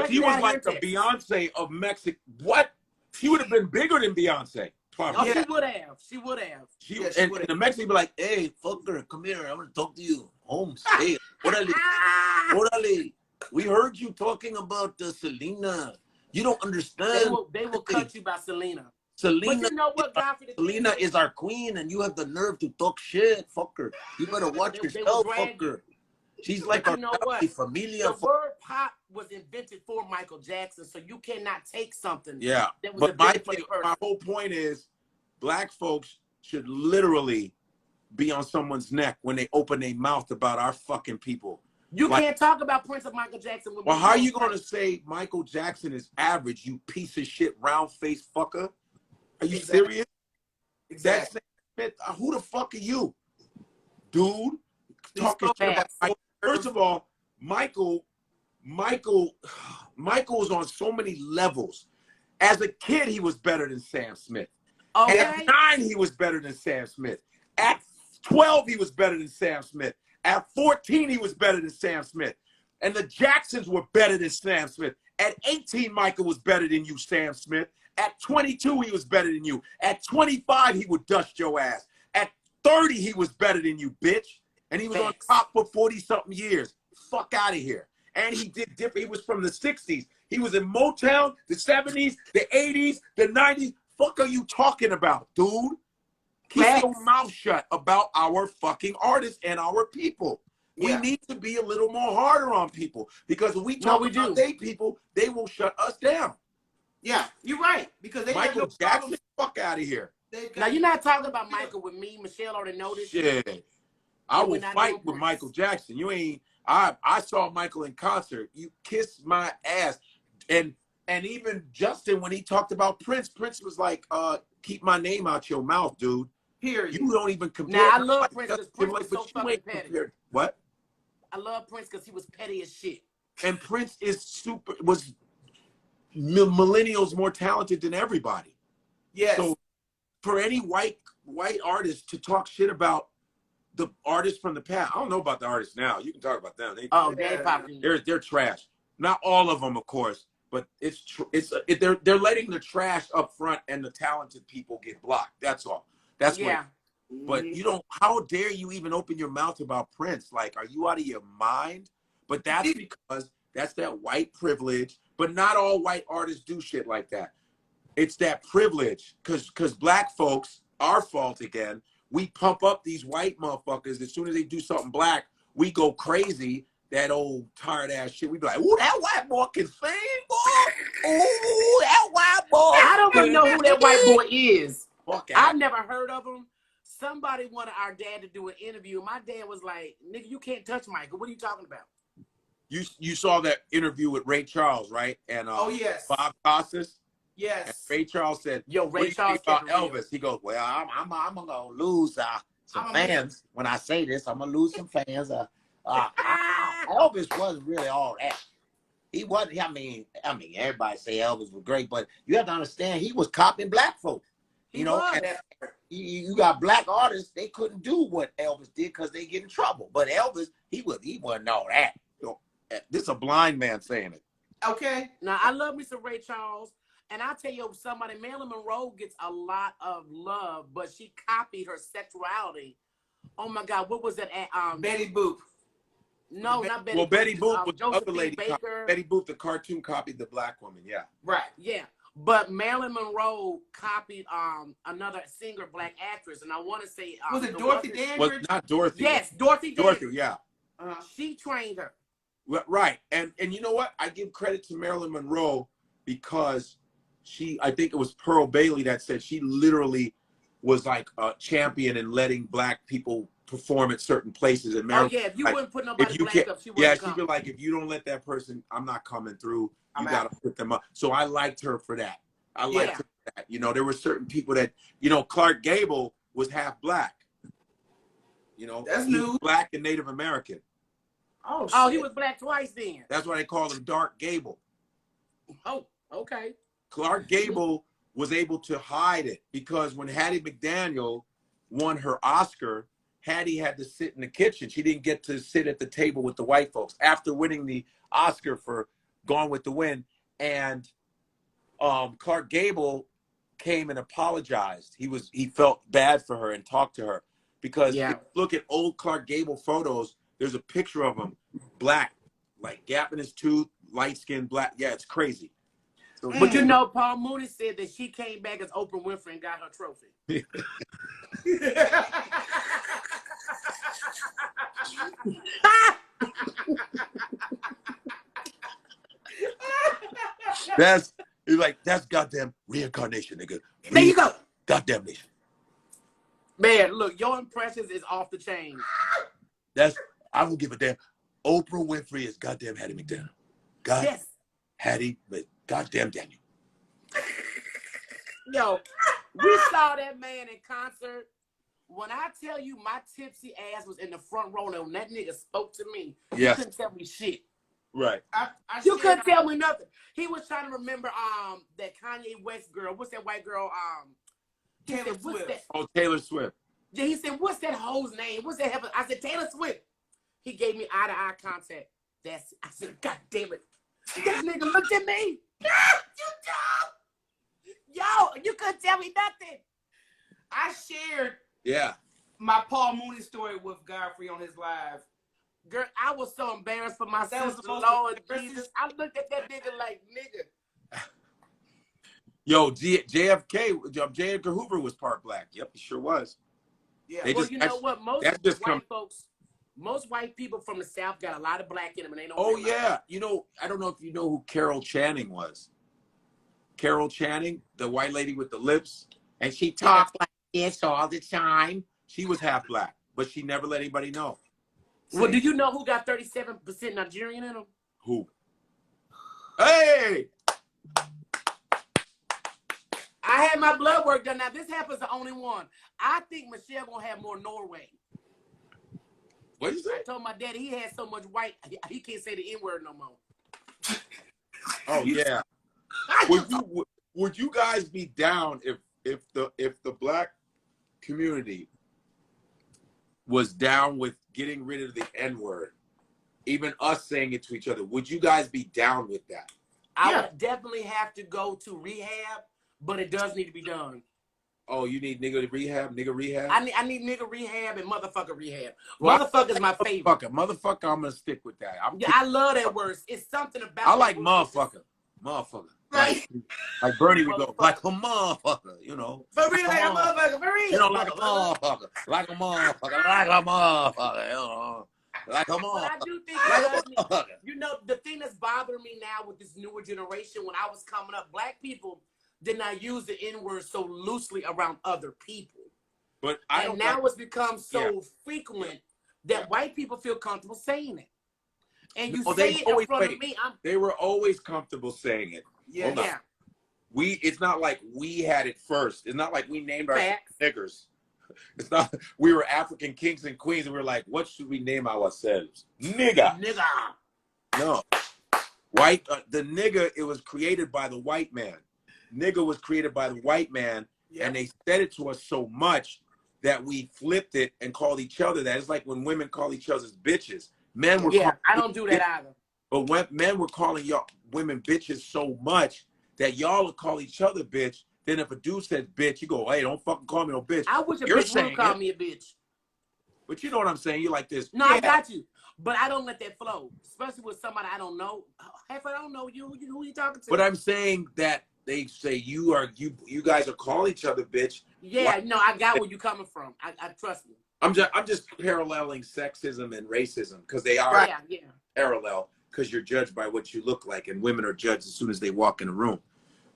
Speaker 3: She was like the Beyonce of Mexico. What? She would have been bigger than Beyonce.
Speaker 2: Oh, yeah. She would have.
Speaker 3: And the Mexican be like, hey, fucker, come here. I want to talk to you. Holmes, hey, orale. We heard you talking about Selena. You don't understand.
Speaker 2: They will cut you by Selena.
Speaker 3: Selena,
Speaker 2: but you know what, Godfrey,
Speaker 3: Selena is our queen, and you have the nerve to talk shit, fucker. You better watch yourself, fucker. She's like
Speaker 2: But you know what?
Speaker 3: familia.
Speaker 2: The word pop was invented for Michael Jackson, so you cannot take something
Speaker 3: Yeah,
Speaker 2: that was
Speaker 3: but
Speaker 2: invented for the person.
Speaker 3: my whole point is, black folks should literally be on someone's neck when they open their mouth about our fucking people.
Speaker 2: You can't talk about Prince of Michael Jackson with
Speaker 3: Well,
Speaker 2: me.
Speaker 3: how are you going to say Michael Jackson is average, you piece of shit, round-faced fucker? Are you serious?
Speaker 1: Exactly.
Speaker 3: Who the fuck are you, dude? Talking shit about Michael. First of all, Michael was on so many levels. As a kid, he was better than Sam Smith.
Speaker 2: Okay.
Speaker 3: At 9, he was better than Sam Smith. At 12, he was better than Sam Smith. At 14, he was better than Sam Smith. And the Jacksons were better than Sam Smith. At 18, Michael was better than you, Sam Smith. At 22, he was better than you. At 25, he would dust your ass. At 30, he was better than you, bitch. And he was on top for 40-something years. Fuck out of here. And he did different. He was from the 60s. He was in Motown, the 70s, the 80s, the 90s. Fuck are you talking about, dude? Keep your mouth shut about our fucking artists and our people. We need to be a little more harder on people, because when we talk about they people, they will shut us down.
Speaker 1: Yeah, you're right. Because they
Speaker 3: Michael Jackson, fuck out of here.
Speaker 2: Now you're not talking about Michael with me. Michelle already noticed.
Speaker 3: Shit. I will fight with Michael Jackson. You ain't. I saw Michael in concert. You kissed my ass, and even Justin, when he talked about Prince was like, "Keep my name out your mouth, dude."
Speaker 1: Here,
Speaker 3: you don't even compare.
Speaker 2: Now I love Prince because Prince was so fucking petty.
Speaker 3: What?
Speaker 2: I love Prince because he was petty as shit.
Speaker 3: And Prince was millennials more talented than everybody.
Speaker 1: Yes.
Speaker 3: So for any white artist to talk shit about the artists from the past, I don't know about the artists now. You can talk about them. They're trash. Not all of them, of course, but they're letting the trash up front and the talented people get blocked. That's all. That's what. But you don't. How dare you even open your mouth about Prince? Like, are you out of your mind? But that's because that's that white privilege. But not all white artists do shit like that. It's that privilege, because black folks, our fault again. We pump up these white motherfuckers. As soon as they do something black, we go crazy. That old tired ass shit. We be like, "Ooh, that white boy can sing, boy. Ooh, that white boy."
Speaker 2: I don't even know who that white boy is.
Speaker 3: Fuck out.
Speaker 2: I've never heard of him. Somebody wanted our dad to do an interview. My dad was like, "Nigga, you can't touch Michael. What are you talking about?"
Speaker 3: You saw that interview with Ray Charles, right? And
Speaker 1: yes,
Speaker 3: Bob Costas.
Speaker 1: Yes.
Speaker 3: And Ray Charles said,
Speaker 2: "Yo, Ray Charles
Speaker 3: about Elvis." He goes, "Well, I'm gonna lose some fans when I say this. I'm gonna lose some fans. Elvis wasn't really all that. He wasn't. I mean, everybody say Elvis was great, but you have to understand he was copying black folk. You know, and you got black artists, they couldn't do what Elvis did because they get in trouble. But Elvis, he wasn't all that. You know, this is a blind man saying it.
Speaker 1: Okay.
Speaker 2: Now I love me some Ray Charles, and I'll tell you somebody, Marilyn Monroe gets a lot of love, but she copied her sexuality. Oh my God, what was that?
Speaker 1: Betty Boop.
Speaker 2: No, not Betty.
Speaker 3: Well, Betty Boop was the other lady.
Speaker 2: Baker.
Speaker 3: Betty Boop, the cartoon, copied the black woman. Yeah.
Speaker 1: Right.
Speaker 2: Yeah. But Marilyn Monroe copied another singer, black actress, and I want to say
Speaker 1: was it Dorothy Dandridge?
Speaker 3: Was not Dorothy.
Speaker 2: Yes, Dorothy Dandridge.
Speaker 3: Dorothy, yeah.
Speaker 2: She trained her.
Speaker 3: Right, and you know what? I give credit to Marilyn Monroe because I think it was Pearl Bailey that said she literally was like a champion in letting black people perform at certain places. And Marilyn,
Speaker 2: if you wouldn't put nobody black up, she wouldn't come.
Speaker 3: She'd be like, if you don't let that person, I'm not coming through. You got to put them up. So I liked her for that. I liked her for that. You know, there were certain people that, you know, Clark Gable was half black. You know,
Speaker 1: that's new.
Speaker 3: Black and Native American.
Speaker 2: Oh, shit. He was black twice then.
Speaker 3: That's why they called him Dark Gable.
Speaker 2: Oh, okay.
Speaker 3: Clark Gable was able to hide it because when Hattie McDaniel won her Oscar, Hattie had to sit in the kitchen. She didn't get to sit at the table with the white folks after winning the Oscar for Gone with the Wind. And Clark Gable came and apologized. He felt bad for her and talked to her because if you look at old Clark Gable photos, there's a picture of him black, like gap in his tooth, light skin, black. Yeah, it's crazy. So,
Speaker 2: but you know, Paul Mooney said that she came back as Oprah Winfrey and got her trophy.
Speaker 3: That's goddamn reincarnation, nigga.
Speaker 2: There you go.
Speaker 3: Goddamn nation.
Speaker 2: Man, look, your impressions is off the chain.
Speaker 3: I don't give a damn. Oprah Winfrey is goddamn Hattie McDaniel. God,
Speaker 2: Yes.
Speaker 3: Hattie, but goddamn Daniel.
Speaker 2: Yo, we saw that man in concert. When I tell you my tipsy ass was in the front row and when that nigga spoke to me, you couldn't tell me shit.
Speaker 3: Right.
Speaker 2: You couldn't tell me nothing. He was trying to remember that Kanye West girl. What's that white girl?
Speaker 1: Taylor Swift.
Speaker 3: Oh, Taylor Swift.
Speaker 2: Yeah, he said, what's that hoe's name? What's that? I said, Taylor Swift. He gave me eye-to-eye contact. I said, God damn it. This nigga looked at me. You dumb. Yo, you couldn't tell me nothing.
Speaker 1: I shared my Paul Mooney story with Godfrey on his live.
Speaker 2: Girl, I was so embarrassed for my
Speaker 1: That was
Speaker 2: sister,
Speaker 1: the most
Speaker 2: Lord Jesus. I looked at that nigga like, nigga.
Speaker 3: Yo, JFK, J. Edgar Hoover was part black. Yep, he sure was.
Speaker 2: Yeah. Well, you know what? Most white people from the South got a lot of black in them, and they don't.
Speaker 3: Oh yeah, you know, I don't know if you know who Carol Channing was. Carol Channing, the white lady with the lips, and she talked like this all the time. She was half black, but she never let anybody know.
Speaker 2: Well, do you know who got 37% Nigerian in them?
Speaker 3: Who? Hey!
Speaker 2: I had my blood work done. Now, this happens the only one. I think Michelle gonna have more Norway.
Speaker 3: What you say?
Speaker 2: I told my daddy he had so much white, he can't say the N-word no more.
Speaker 3: Oh, yeah. Would you guys be down if the black community was down with getting rid of the N-word, even us saying it to each other? Would you guys be down with that?
Speaker 2: I would definitely have to go to rehab, but it does need to be done.
Speaker 3: Oh, you need nigga rehab?
Speaker 2: I need nigga rehab and motherfucker rehab. Well, motherfucker's my favorite.
Speaker 3: Motherfucker, I'm gonna stick with that.
Speaker 2: I love that word. It's something about
Speaker 3: I like motherfucker. Motherfucker.
Speaker 2: Right.
Speaker 3: Like Bernie would go, like a motherfucker, you know.
Speaker 2: For real, like a motherfucker, for real.
Speaker 3: You know, like a motherfucker. Like a motherfucker. Like a motherfucker, you know. Like a motherfucker.
Speaker 2: But I do think, you know, the thing that's bothering me now with this newer generation, when I was coming up, black people did not use the N-word so loosely around other people.
Speaker 3: But
Speaker 2: now it's become so frequent that white people feel comfortable saying it. And you say it in front of me.
Speaker 3: They were always comfortable saying it.
Speaker 2: Yeah.
Speaker 3: It's not like we had it first. It's not like we named our niggers. It's not, we were African kings and queens and we were like, what should we name ourselves? Nigga. No. White, the nigga, it was created by the white man. Nigga was created by the white man, and they said it to us so much that we flipped it and called each other that. It's like when women call each other bitches. Men were
Speaker 2: I don't do that either.
Speaker 3: But when men were calling y'all women bitches so much that y'all would call each other bitch, then if a dude says bitch, you go, hey, don't fucking call me no bitch.
Speaker 2: I wish a bitch would call me a bitch.
Speaker 3: But you know what I'm saying? You're like this.
Speaker 2: No, I got you. But I don't let that flow, especially with somebody I don't know. If I don't know you, who you talking to?
Speaker 3: But I'm saying that they say you guys are calling each other bitch.
Speaker 2: Yeah, no, I got where you coming from. I trust me.
Speaker 3: I'm just paralleling sexism and racism because they are parallel because you're judged by what you look like and women are judged as soon as they walk in a room.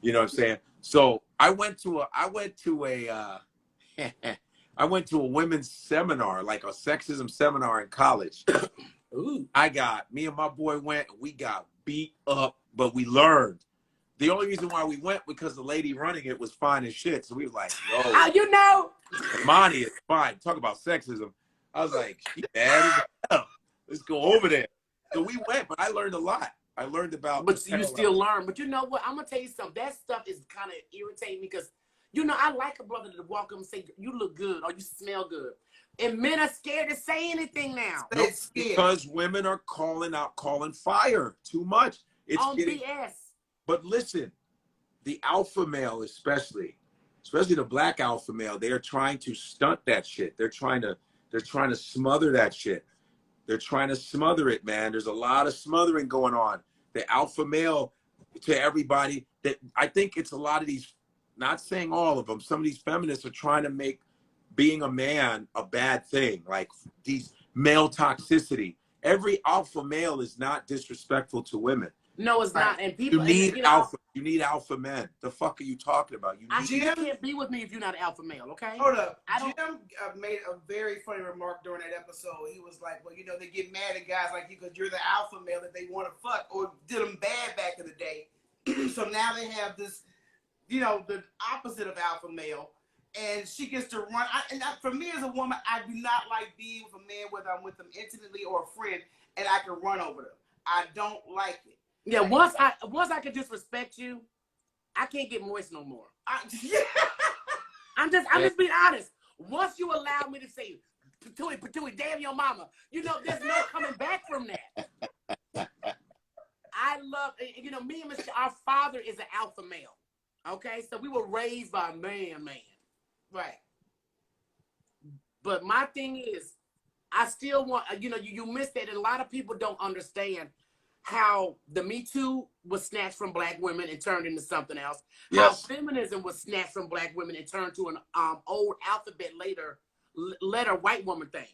Speaker 3: You know what I'm saying? So I went to a women's seminar, like a sexism seminar in college.
Speaker 2: Ooh.
Speaker 3: Me and my boy went, we got beat up, but we learned. The only reason why we went because the lady running it was fine as shit. So we were like, yo.
Speaker 2: How you know?
Speaker 3: Monty is fine. Talk about sexism. I was like, she bad as hell. Let's go over there. So we went, but I learned a lot. I learned about.
Speaker 2: But you still learn. But you know what? I'm gonna tell you something. That stuff is kind of irritating me because, you know, I like a brother to walk up and say, "You look good" or "You smell good," and men are scared to say anything now.
Speaker 3: No, because women are calling fire too much. It's
Speaker 2: on BS.
Speaker 3: But listen, the alpha male, especially the black alpha male, they are trying to stunt that shit. They're trying to smother that shit. They're trying to smother it, man. There's a lot of smothering going on. The alpha male to everybody. That I think it's a lot of these, not saying all of them, some of these feminists are trying to make being a man a bad thing, like these male toxicity. every alpha male is not disrespectful to women.
Speaker 2: No, it's not. And people,
Speaker 3: You need
Speaker 2: you know,
Speaker 3: alpha. You need alpha men. The fuck are you talking about? You need.
Speaker 2: You can't be with me if you're not an alpha male, okay?
Speaker 1: Hold up.
Speaker 2: I don't.
Speaker 1: Jim made a very funny remark during that episode. He was like, well, you know, they get mad at guys like you because you're the alpha male that they want to fuck or did them bad back in the day. So now they have this, you know, the opposite of alpha male. And she gets to run. For me as a woman, I do not like being with a man, whether I'm with them intimately or a friend, and I can run over them. I don't like it.
Speaker 2: Yeah, once I can just respect you, I can't get moist no more. I'm just being honest. Once you allow me to say, Patooey, damn your mama, you know, there's no coming back from that. I love, you know, me and Mr. Our father is an alpha male. Okay, so we were raised by a man.
Speaker 1: Right.
Speaker 2: But my thing is, I still want, you know, you miss that, and a lot of people don't understand how the Me Too was snatched from black women and turned into something else.
Speaker 3: Yes.
Speaker 2: How feminism was snatched from black women and turned to an old alphabet letter white woman thing.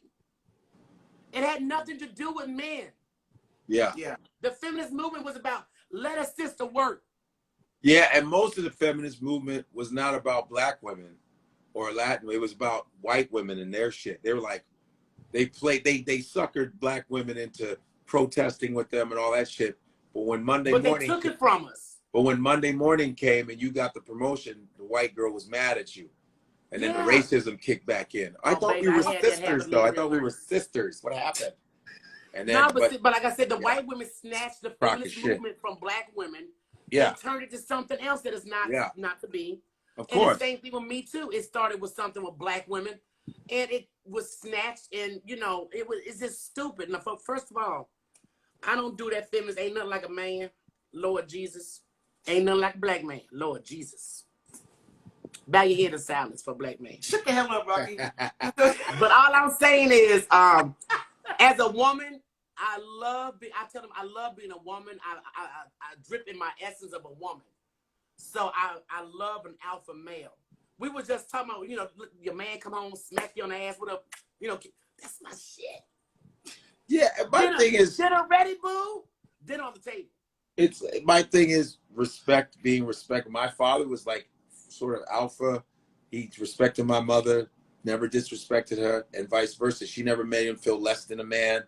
Speaker 2: It had nothing to do with men.
Speaker 3: Yeah.
Speaker 1: Yeah.
Speaker 2: The feminist movement was about let a sister work.
Speaker 3: Yeah, and most of the feminist movement was not about black women or Latin. It was about white women and their shit. They were like, they suckered black women into protesting with them and all that shit. But when Monday morning,
Speaker 2: they took it from us.
Speaker 3: But when Monday morning came and you got the promotion, the white girl was mad at you, and then the racism kicked back in. I thought we were sisters, though. I thought we were sisters. What happened? And then,
Speaker 2: but like I said, the white women snatched the feminist movement from black women.
Speaker 3: Yeah.
Speaker 2: And turned it to something else that is not to be.
Speaker 3: Of course.
Speaker 2: And the same thing with Me Too. It started with something with black women, and it was snatched. And you know, it's just stupid. Now, first of all, I don't do that. Feminist ain't nothing like a man, Lord Jesus. Ain't nothing like a black man, Lord Jesus. Bow your head in silence for black man.
Speaker 1: Shut the hell up, Rocky.
Speaker 2: But all I'm saying is, as a woman, I tell them I love being a woman. I drip in my essence of a woman. So I love an alpha male. We were just talking about, you know, your man come home, smack you on the ass with a, you know, that's my shit.
Speaker 3: Yeah, my thing is
Speaker 2: dinner ready, boo. Dinner on the table.
Speaker 3: My thing is respect, being respected. My father was like sort of alpha. He respected my mother, never disrespected her, and vice versa. She never made him feel less than a man.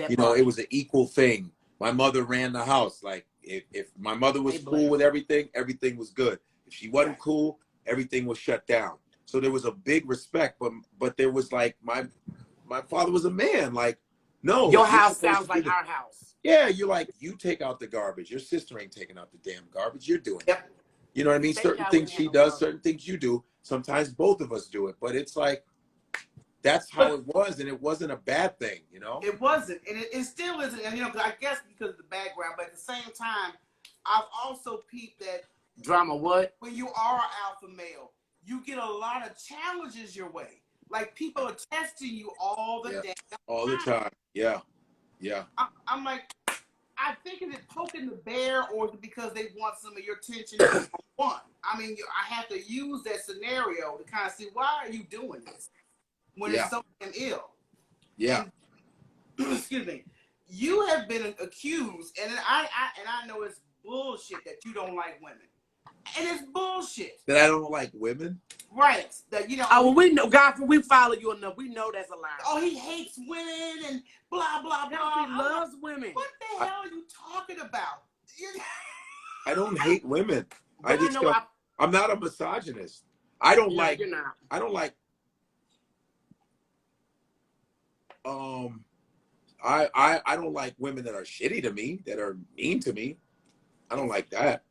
Speaker 3: You know, it was an equal thing. My mother ran the house. Like if my mother was cool with everything was good. If she wasn't cool, everything was shut down. So there was a big respect, but there was like my father was a man. Like, no,
Speaker 2: your house sounds like our house.
Speaker 3: Yeah, you're like, you take out the garbage. Your sister ain't taking out the damn garbage. You're doing it. You know what I mean? Certain things she does, certain things you do. Sometimes both of us do it, but it's like, that's how it was, and it wasn't a bad thing, you know?
Speaker 1: It wasn't, and it still isn't, and you know, I guess because of the background, but at the same time, I've also peeped that
Speaker 2: drama what?
Speaker 1: When you are an alpha male, you get a lot of challenges your way. Like, people are testing you all the day.
Speaker 3: All the time, yeah.
Speaker 1: I'm like, I think is it poking the bear, or is it because they want some of your attention? One, I mean, I have to use that scenario to kind of see, why are you doing this when it's so damn ill?
Speaker 3: Yeah.
Speaker 1: And, excuse me. You have been accused, and I know it's bullshit that you don't like women, and it's bullshit
Speaker 3: that I don't like women.
Speaker 1: Right. That, you know.
Speaker 2: Oh, well, we know, Godfrey, we follow you enough. We know that's a lie.
Speaker 1: Oh, he hates women and blah blah blah.
Speaker 2: He loves women.
Speaker 1: What the hell are you talking about?
Speaker 3: I don't hate women.
Speaker 2: I just
Speaker 3: I'm not a misogynist. I don't like.
Speaker 2: You're not.
Speaker 3: I don't like. I don't like women that are shitty to me, that are mean to me. I don't like that.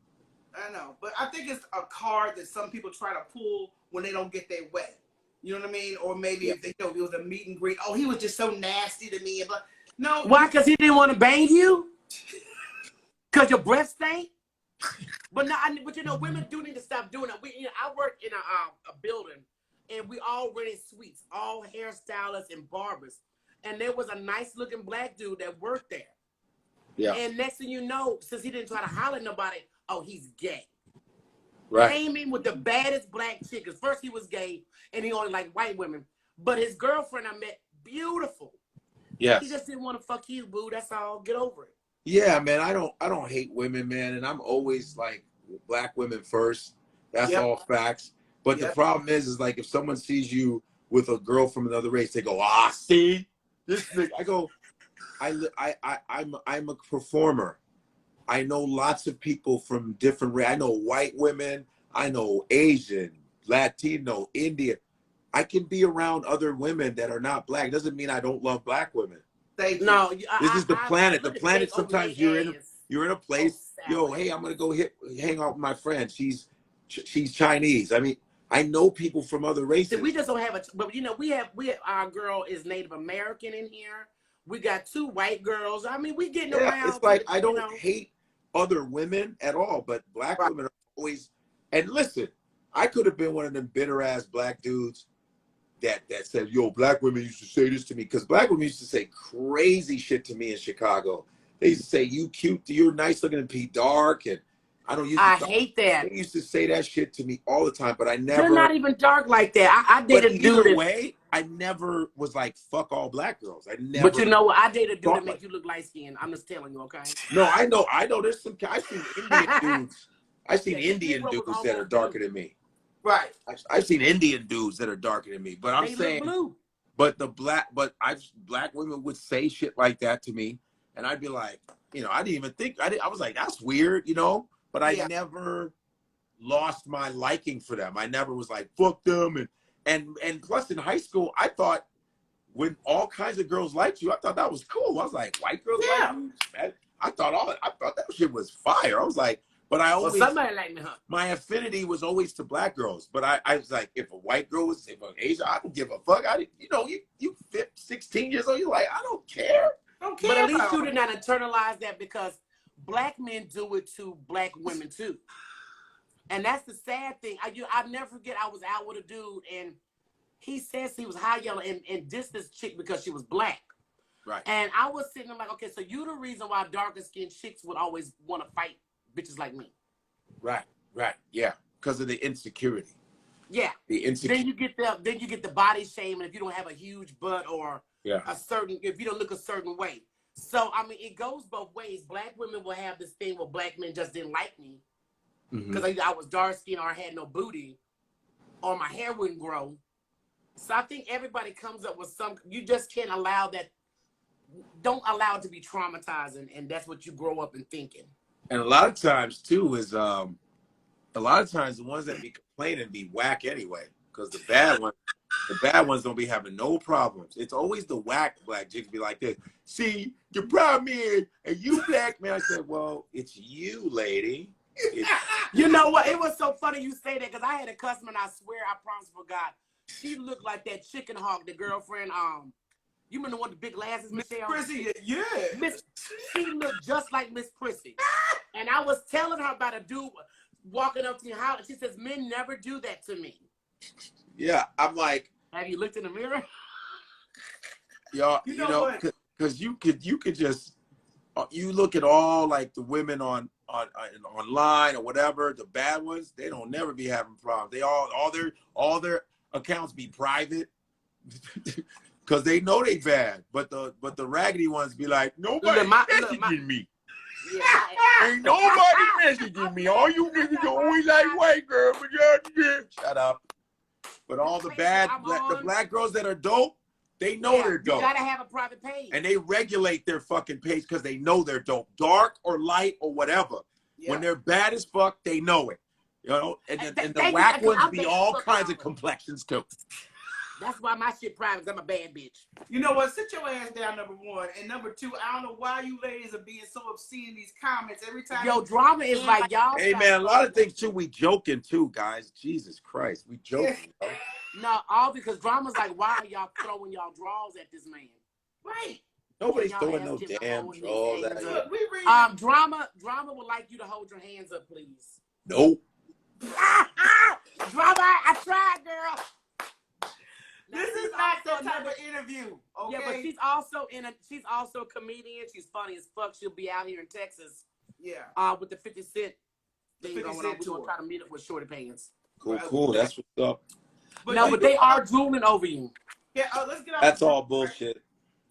Speaker 1: I know, but I think it's a card that some people try to pull when they don't get their way. You know what I mean? Or maybe if they know it was a meet and greet. Oh, he was just so nasty to me. But no.
Speaker 2: Why? Because he didn't want to bang you? Because your breath stank? But you know, women do need to stop doing that. I work in a building, and we all rented suites, all hairstylists and barbers. And there was a nice looking black dude that worked there.
Speaker 3: Yeah.
Speaker 2: And next thing you know, since he didn't try to holler at nobody, oh, he's gay.
Speaker 3: Right.
Speaker 2: Came in with the baddest black chick. Cause first he was gay and he only liked white women. But his girlfriend I met, beautiful.
Speaker 3: Yes.
Speaker 2: He just didn't want to fuck you, boo. That's all. Get over it.
Speaker 3: Yeah, man. I don't hate women, man, and I'm always like black women first. That's
Speaker 1: Yep.
Speaker 3: all facts. But the
Speaker 1: Yep.
Speaker 3: problem is like if someone sees you with a girl from another race, they go, ah, see, this nigga. I go, I'm a performer. I know lots of people from different race. I know white women. I know Asian, Latino, Indian. I can be around other women that are not black. Doesn't mean I don't love black women.
Speaker 1: Thank you.
Speaker 2: No,
Speaker 3: This is the planet. The
Speaker 2: put
Speaker 3: planet.
Speaker 2: steak over
Speaker 3: Sometimes
Speaker 2: their
Speaker 3: you're in a
Speaker 2: ass.
Speaker 3: place.
Speaker 2: Oh,
Speaker 3: Yo,
Speaker 2: salad.
Speaker 3: hey, I'm gonna go hang out with my friend. She's Chinese. I mean, I know people from other
Speaker 2: See,
Speaker 3: races.
Speaker 2: we just don't have but you know, we have our girl is Native American in here. We got 2 white girls. I mean, we getting
Speaker 3: Yeah,
Speaker 2: around.
Speaker 3: it's like
Speaker 2: to,
Speaker 3: I don't
Speaker 2: you know.
Speaker 3: hate other women at all, but black
Speaker 1: Right.
Speaker 3: women are always. And listen, I could have been one of them bitter ass black dudes that said, "Yo, black women used to say this to me," because black women used to say crazy shit to me in Chicago. They used to say, "You cute, you're nice looking and be dark," and I don't use.
Speaker 2: I hate that.
Speaker 3: They used to say that shit to me all the time, but I
Speaker 2: They're
Speaker 3: never.
Speaker 2: not even dark like that. I
Speaker 3: But
Speaker 2: dated a dude.
Speaker 3: either way, I never was like, "Fuck all black girls." I never.
Speaker 2: But you know what? I dated a dude that
Speaker 3: thought
Speaker 2: make
Speaker 3: like-
Speaker 2: you look light skinned. I'm just telling you, okay?
Speaker 3: No, I know. There's some. I've seen Indian dudes. I've seen
Speaker 2: Yeah,
Speaker 3: Indian
Speaker 2: Negro was
Speaker 3: dudes that are
Speaker 2: almost
Speaker 3: darker
Speaker 2: blue.
Speaker 3: than me.
Speaker 1: Right.
Speaker 3: I've seen Indian dudes that are darker than me. But I'm
Speaker 2: They
Speaker 3: saying,
Speaker 2: look blue.
Speaker 3: but black women would say shit like that to me, and I'd be like, I didn't even think. I was like, that's weird, But I
Speaker 1: Yeah.
Speaker 3: never lost my liking for them. I never was like, fuck them, and plus in high school, I thought when all kinds of girls liked you, I thought that was cool. I was like, white girls
Speaker 1: Yeah.
Speaker 3: like you? Man, I thought that shit was fire. I was like, but I
Speaker 2: Well,
Speaker 3: always
Speaker 2: somebody like me, huh?
Speaker 3: my affinity was always to black girls. But I was like, if a white girl was if an Asian, I don't give a fuck. You 16 years old, you're like, I don't care.
Speaker 1: Don't care
Speaker 2: But at least
Speaker 1: about
Speaker 2: you
Speaker 1: it.
Speaker 2: did not internalize that because black men do it to black women too. And that's the sad thing. I never forget I was out with a dude and he says he was high yellow and dissed this chick because she was black.
Speaker 3: Right.
Speaker 2: And I was sitting there like, okay, so you the reason why darker skinned chicks would always want to fight bitches like me.
Speaker 3: Right. Yeah. Because of the insecurity.
Speaker 2: Yeah.
Speaker 3: The insecurity.
Speaker 2: Then you get the body shame, and if you don't have a huge butt or
Speaker 3: Yeah.
Speaker 2: if you don't look a certain way. So I mean, it goes both ways. Black women will have this thing where black men just didn't like me because I was dark skinned or I had no booty or my hair wouldn't grow. So I think everybody comes up with you just can't allow that. Don't allow it to be traumatizing, and that's what you grow up in thinking.
Speaker 3: And a lot of times too is the ones that be complaining be whack anyway, because the bad ones don't be having no problems. It's always the whack black chicks be like this. See, the problem is, and you black man. I said, well, it's you, lady.
Speaker 2: You know what? It was so funny you say that because I had a customer, and I swear, I promise for God, she looked like that chicken hawk, the girlfriend. You remember the one with the big glasses, Michelle?
Speaker 1: Prissy, yeah.
Speaker 2: She looked just like Miss Prissy. And I was telling her about a dude walking up to your house, and she says, men never do that to me.
Speaker 3: Yeah, I'm like,
Speaker 2: have you looked in the mirror?
Speaker 3: Y'all,
Speaker 1: You know what?
Speaker 3: because you could just you look at all like the women on online or whatever, the bad ones, they don't never be having problems. They all their accounts be private because they know they bad. But the raggedy ones be like, nobody messaging me.
Speaker 2: Yeah,
Speaker 3: Ain't nobody messaging me. All you niggas always like white girl, but y'all shut up. But all the the black girls that are dope, they know they're dope.
Speaker 2: You gotta have a private page.
Speaker 3: And they regulate their fucking page because they know they're dope. Dark or light or whatever. Yeah. When they're bad as fuck, they know it. And the whack ones be all kinds of complexions too.
Speaker 2: That's why my shit private, because I'm a bad bitch.
Speaker 1: You know what? Sit your ass down, number one. And number two, I don't know why you ladies are being so obscene in these comments every time.
Speaker 2: Yo, drama is like y'all.
Speaker 3: Hey, man, a lot of things too, we joking too, guys. Jesus Christ, we joking.
Speaker 2: No, all because drama's like, why are y'all throwing y'all draws at this man?
Speaker 1: Right.
Speaker 3: Nobody's throwing no damn draws at him.
Speaker 2: Drama would like you to hold your hands up, please.
Speaker 3: Nope.
Speaker 2: Drama, I tried, girl.
Speaker 1: This is not that type of interview. Okay?
Speaker 2: Yeah, but she's also a comedian. She's funny as fuck. She'll be out here in Texas.
Speaker 1: Yeah.
Speaker 2: With the 50 Cent thing going on. We're gonna try to meet up with Shorty Pants.
Speaker 3: Cool. That's what's up.
Speaker 2: But they are drooling over you.
Speaker 1: Yeah, let's get out.
Speaker 3: That's all bullshit.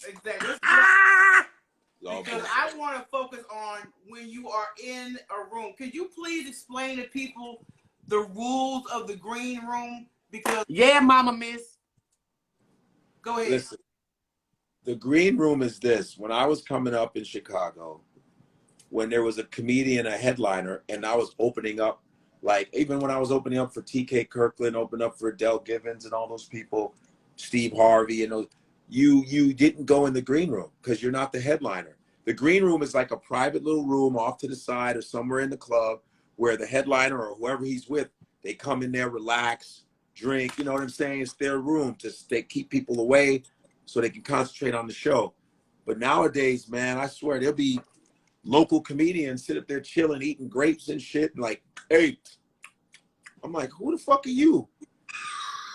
Speaker 1: Exactly. Because
Speaker 3: Lawful.
Speaker 1: I want to focus on when you are in a room. Could you please explain to people the rules of the green room? Because
Speaker 2: Yeah, Mama Miss.
Speaker 1: go ahead.
Speaker 3: Listen, the green room is this. When I was coming up in Chicago, when there was a comedian, a headliner, and I was opening up, like even when I was opening up for T.K. Kirkland, opening up for Adele Givens and all those people, Steve Harvey, and those, you didn't go in the green room because you're not the headliner. The green room is like a private little room off to the side or somewhere in the club where the headliner or whoever he's with, they come in there, relax, drink. You know what I'm saying? It's their room to stay, keep people away so they can concentrate on the show. But nowadays, man, I swear there'll be local comedians sit up there chilling, eating grapes and shit, and like, hey, I'm like, who the fuck are you?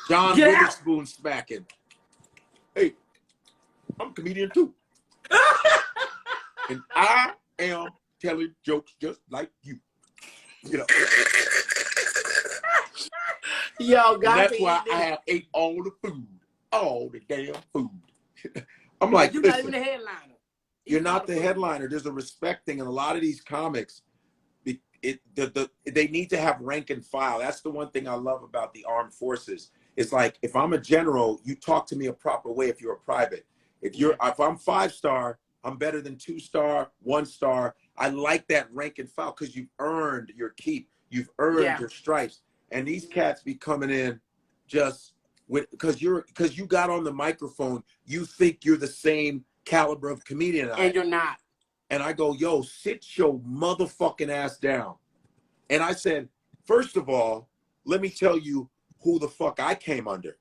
Speaker 3: John
Speaker 2: Get out.
Speaker 3: Witherspoon smacking. Hey, I'm a comedian too. And I am telling jokes just like you. You know.
Speaker 2: Yo,
Speaker 3: And that's
Speaker 2: Godfrey,
Speaker 3: why I have ate all the food. All the damn food. I'm
Speaker 2: yeah,
Speaker 3: like,
Speaker 2: you're not even
Speaker 3: listen,
Speaker 2: the headliner.
Speaker 3: you're
Speaker 2: Eating all
Speaker 3: not the
Speaker 2: food.
Speaker 3: headliner. There's a respect thing, and a lot of these comics, they need to have rank and file. That's the one thing I love about the armed forces. It's like if I'm a general, you talk to me a proper way. If you're a private, if I'm 5-star, I'm better than 2-star, 1-star. I like that rank and file because you've earned your keep. You've earned your stripes. And these cats be coming in just with because you got on the microphone. You think you're the same caliber of comedian,
Speaker 2: And you're not.
Speaker 3: and I go, yo, sit your motherfucking ass down. And I said, first of all, let me tell you who the fuck I came under.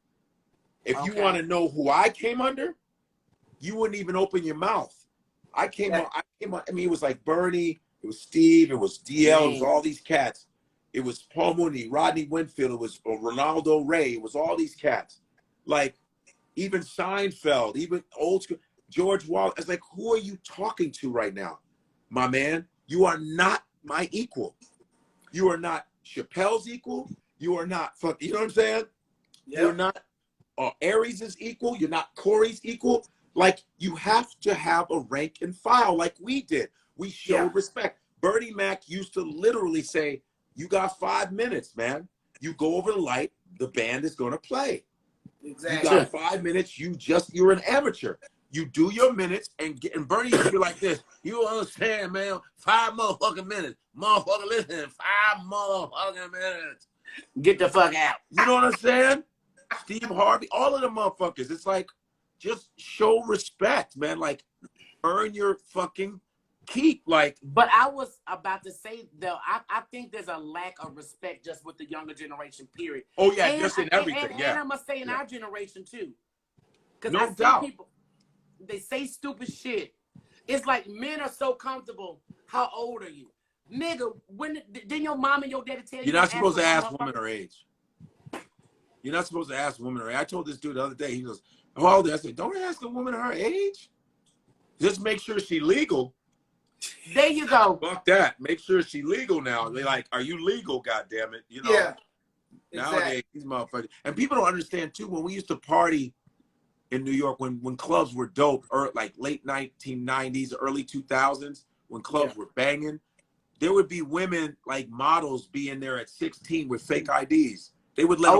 Speaker 3: If you want to know who I came under, you wouldn't even open your mouth. I came on, I mean, it was like Bernie, it was Steve, it was DL, it was all these cats. It was Paul Mooney, Rodney Winfield, it was Ronaldo Ray, it was all these cats. Like, even Seinfeld, even old school. George Wallace. It's like, who are you talking to right now, my man? You are not my equal. You are not Chappelle's equal. You are not you know what I'm saying? Yep. You're not Aries' equal. You're not Corey's equal. Like, you have to have a rank and file like we did. We showed respect. Bernie Mac used to literally say, you got 5 minutes, man. You go over the light, the band is going to play. Exactly. You got 5 minutes. You're an amateur. You do your minutes and Bernie used to be like this. You understand, man? 5 motherfucking minutes. Motherfucker, listen, 5 motherfucking minutes.
Speaker 2: Get the fuck out.
Speaker 3: You know what I'm saying? Steve Harvey, all of the motherfuckers. It's like, just show respect, man. Like, earn your fucking keep. Like,
Speaker 2: but I was about to say though, I think there's a lack of respect just with the younger generation, period.
Speaker 3: Oh yeah, just in everything.
Speaker 2: And I must say in our generation too. Because
Speaker 3: no
Speaker 2: I
Speaker 3: doubt.
Speaker 2: see people, they say stupid shit. It's like men are so comfortable. How old are you? Nigga, didn't your mom and your daddy tell you?
Speaker 3: You're not supposed to ask women her age. You're not supposed to ask women her age. I told this dude the other day, he goes, how old is I said, don't ask a woman her age. Just make sure she's legal.
Speaker 2: There you go.
Speaker 3: Fuck that. Make sure she's legal now. They're like, are you legal, goddammit? You know,
Speaker 1: yeah,
Speaker 3: nowadays, these motherfuckers. And people don't understand, too, when we used to party in New York, when clubs were dope, or like late 1990s, early 2000s, when clubs were banging, there would be women, like models, be in there at 16 with fake IDs. They would let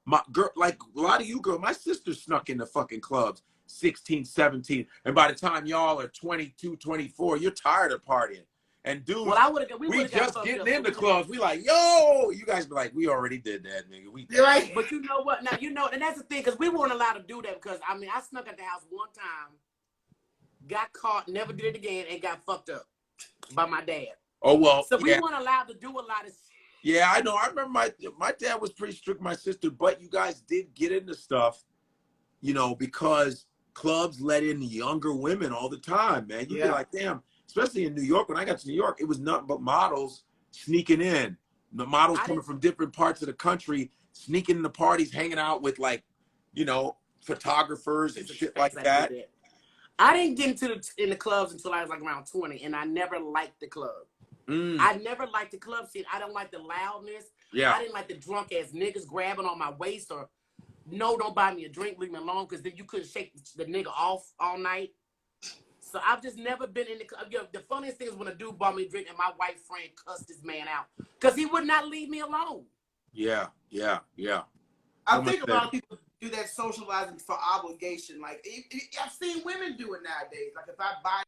Speaker 3: my girl, like a lot of you girls, my sister snuck in the fucking clubs, 16, 17. And by the time y'all are 22, 24, you're tired of partying. And dudes, we just getting into clubs. We like, yo, you guys be like, we already did that, nigga.
Speaker 2: You're right. But you know what? Now, you know, and that's the thing, because we weren't allowed to do that because, I mean, I snuck at the house one time, got caught, never did it again, and got fucked up by my dad.
Speaker 3: Oh, well.
Speaker 2: So we weren't allowed to do a lot of shit.
Speaker 3: Yeah, I know. I remember my dad was pretty strict with my sister, but you guys did get into stuff, you know, because clubs let in younger women all the time, man. You'd be like, damn, especially in New York. When I got to New York, it was nothing but models sneaking in. The models coming from different parts of the country, sneaking in the parties, hanging out with, like, you know, photographers and shit like that.
Speaker 2: I didn't get in the clubs until I was like around 20, and I never liked the club. I never liked the club scene. I don't like the loudness. Yeah. I didn't like the drunk ass niggas grabbing on my waist or no, don't buy me a drink, leave me alone, because then you couldn't shake the nigga off all night. So I've just never been in the funniest thing is when a dude bought me a drink and my white friend cussed this man out because he would not leave me alone.
Speaker 3: Yeah.
Speaker 1: I think a lot of people do that socializing for obligation. Like, I've seen women do it nowadays. Like, if I buy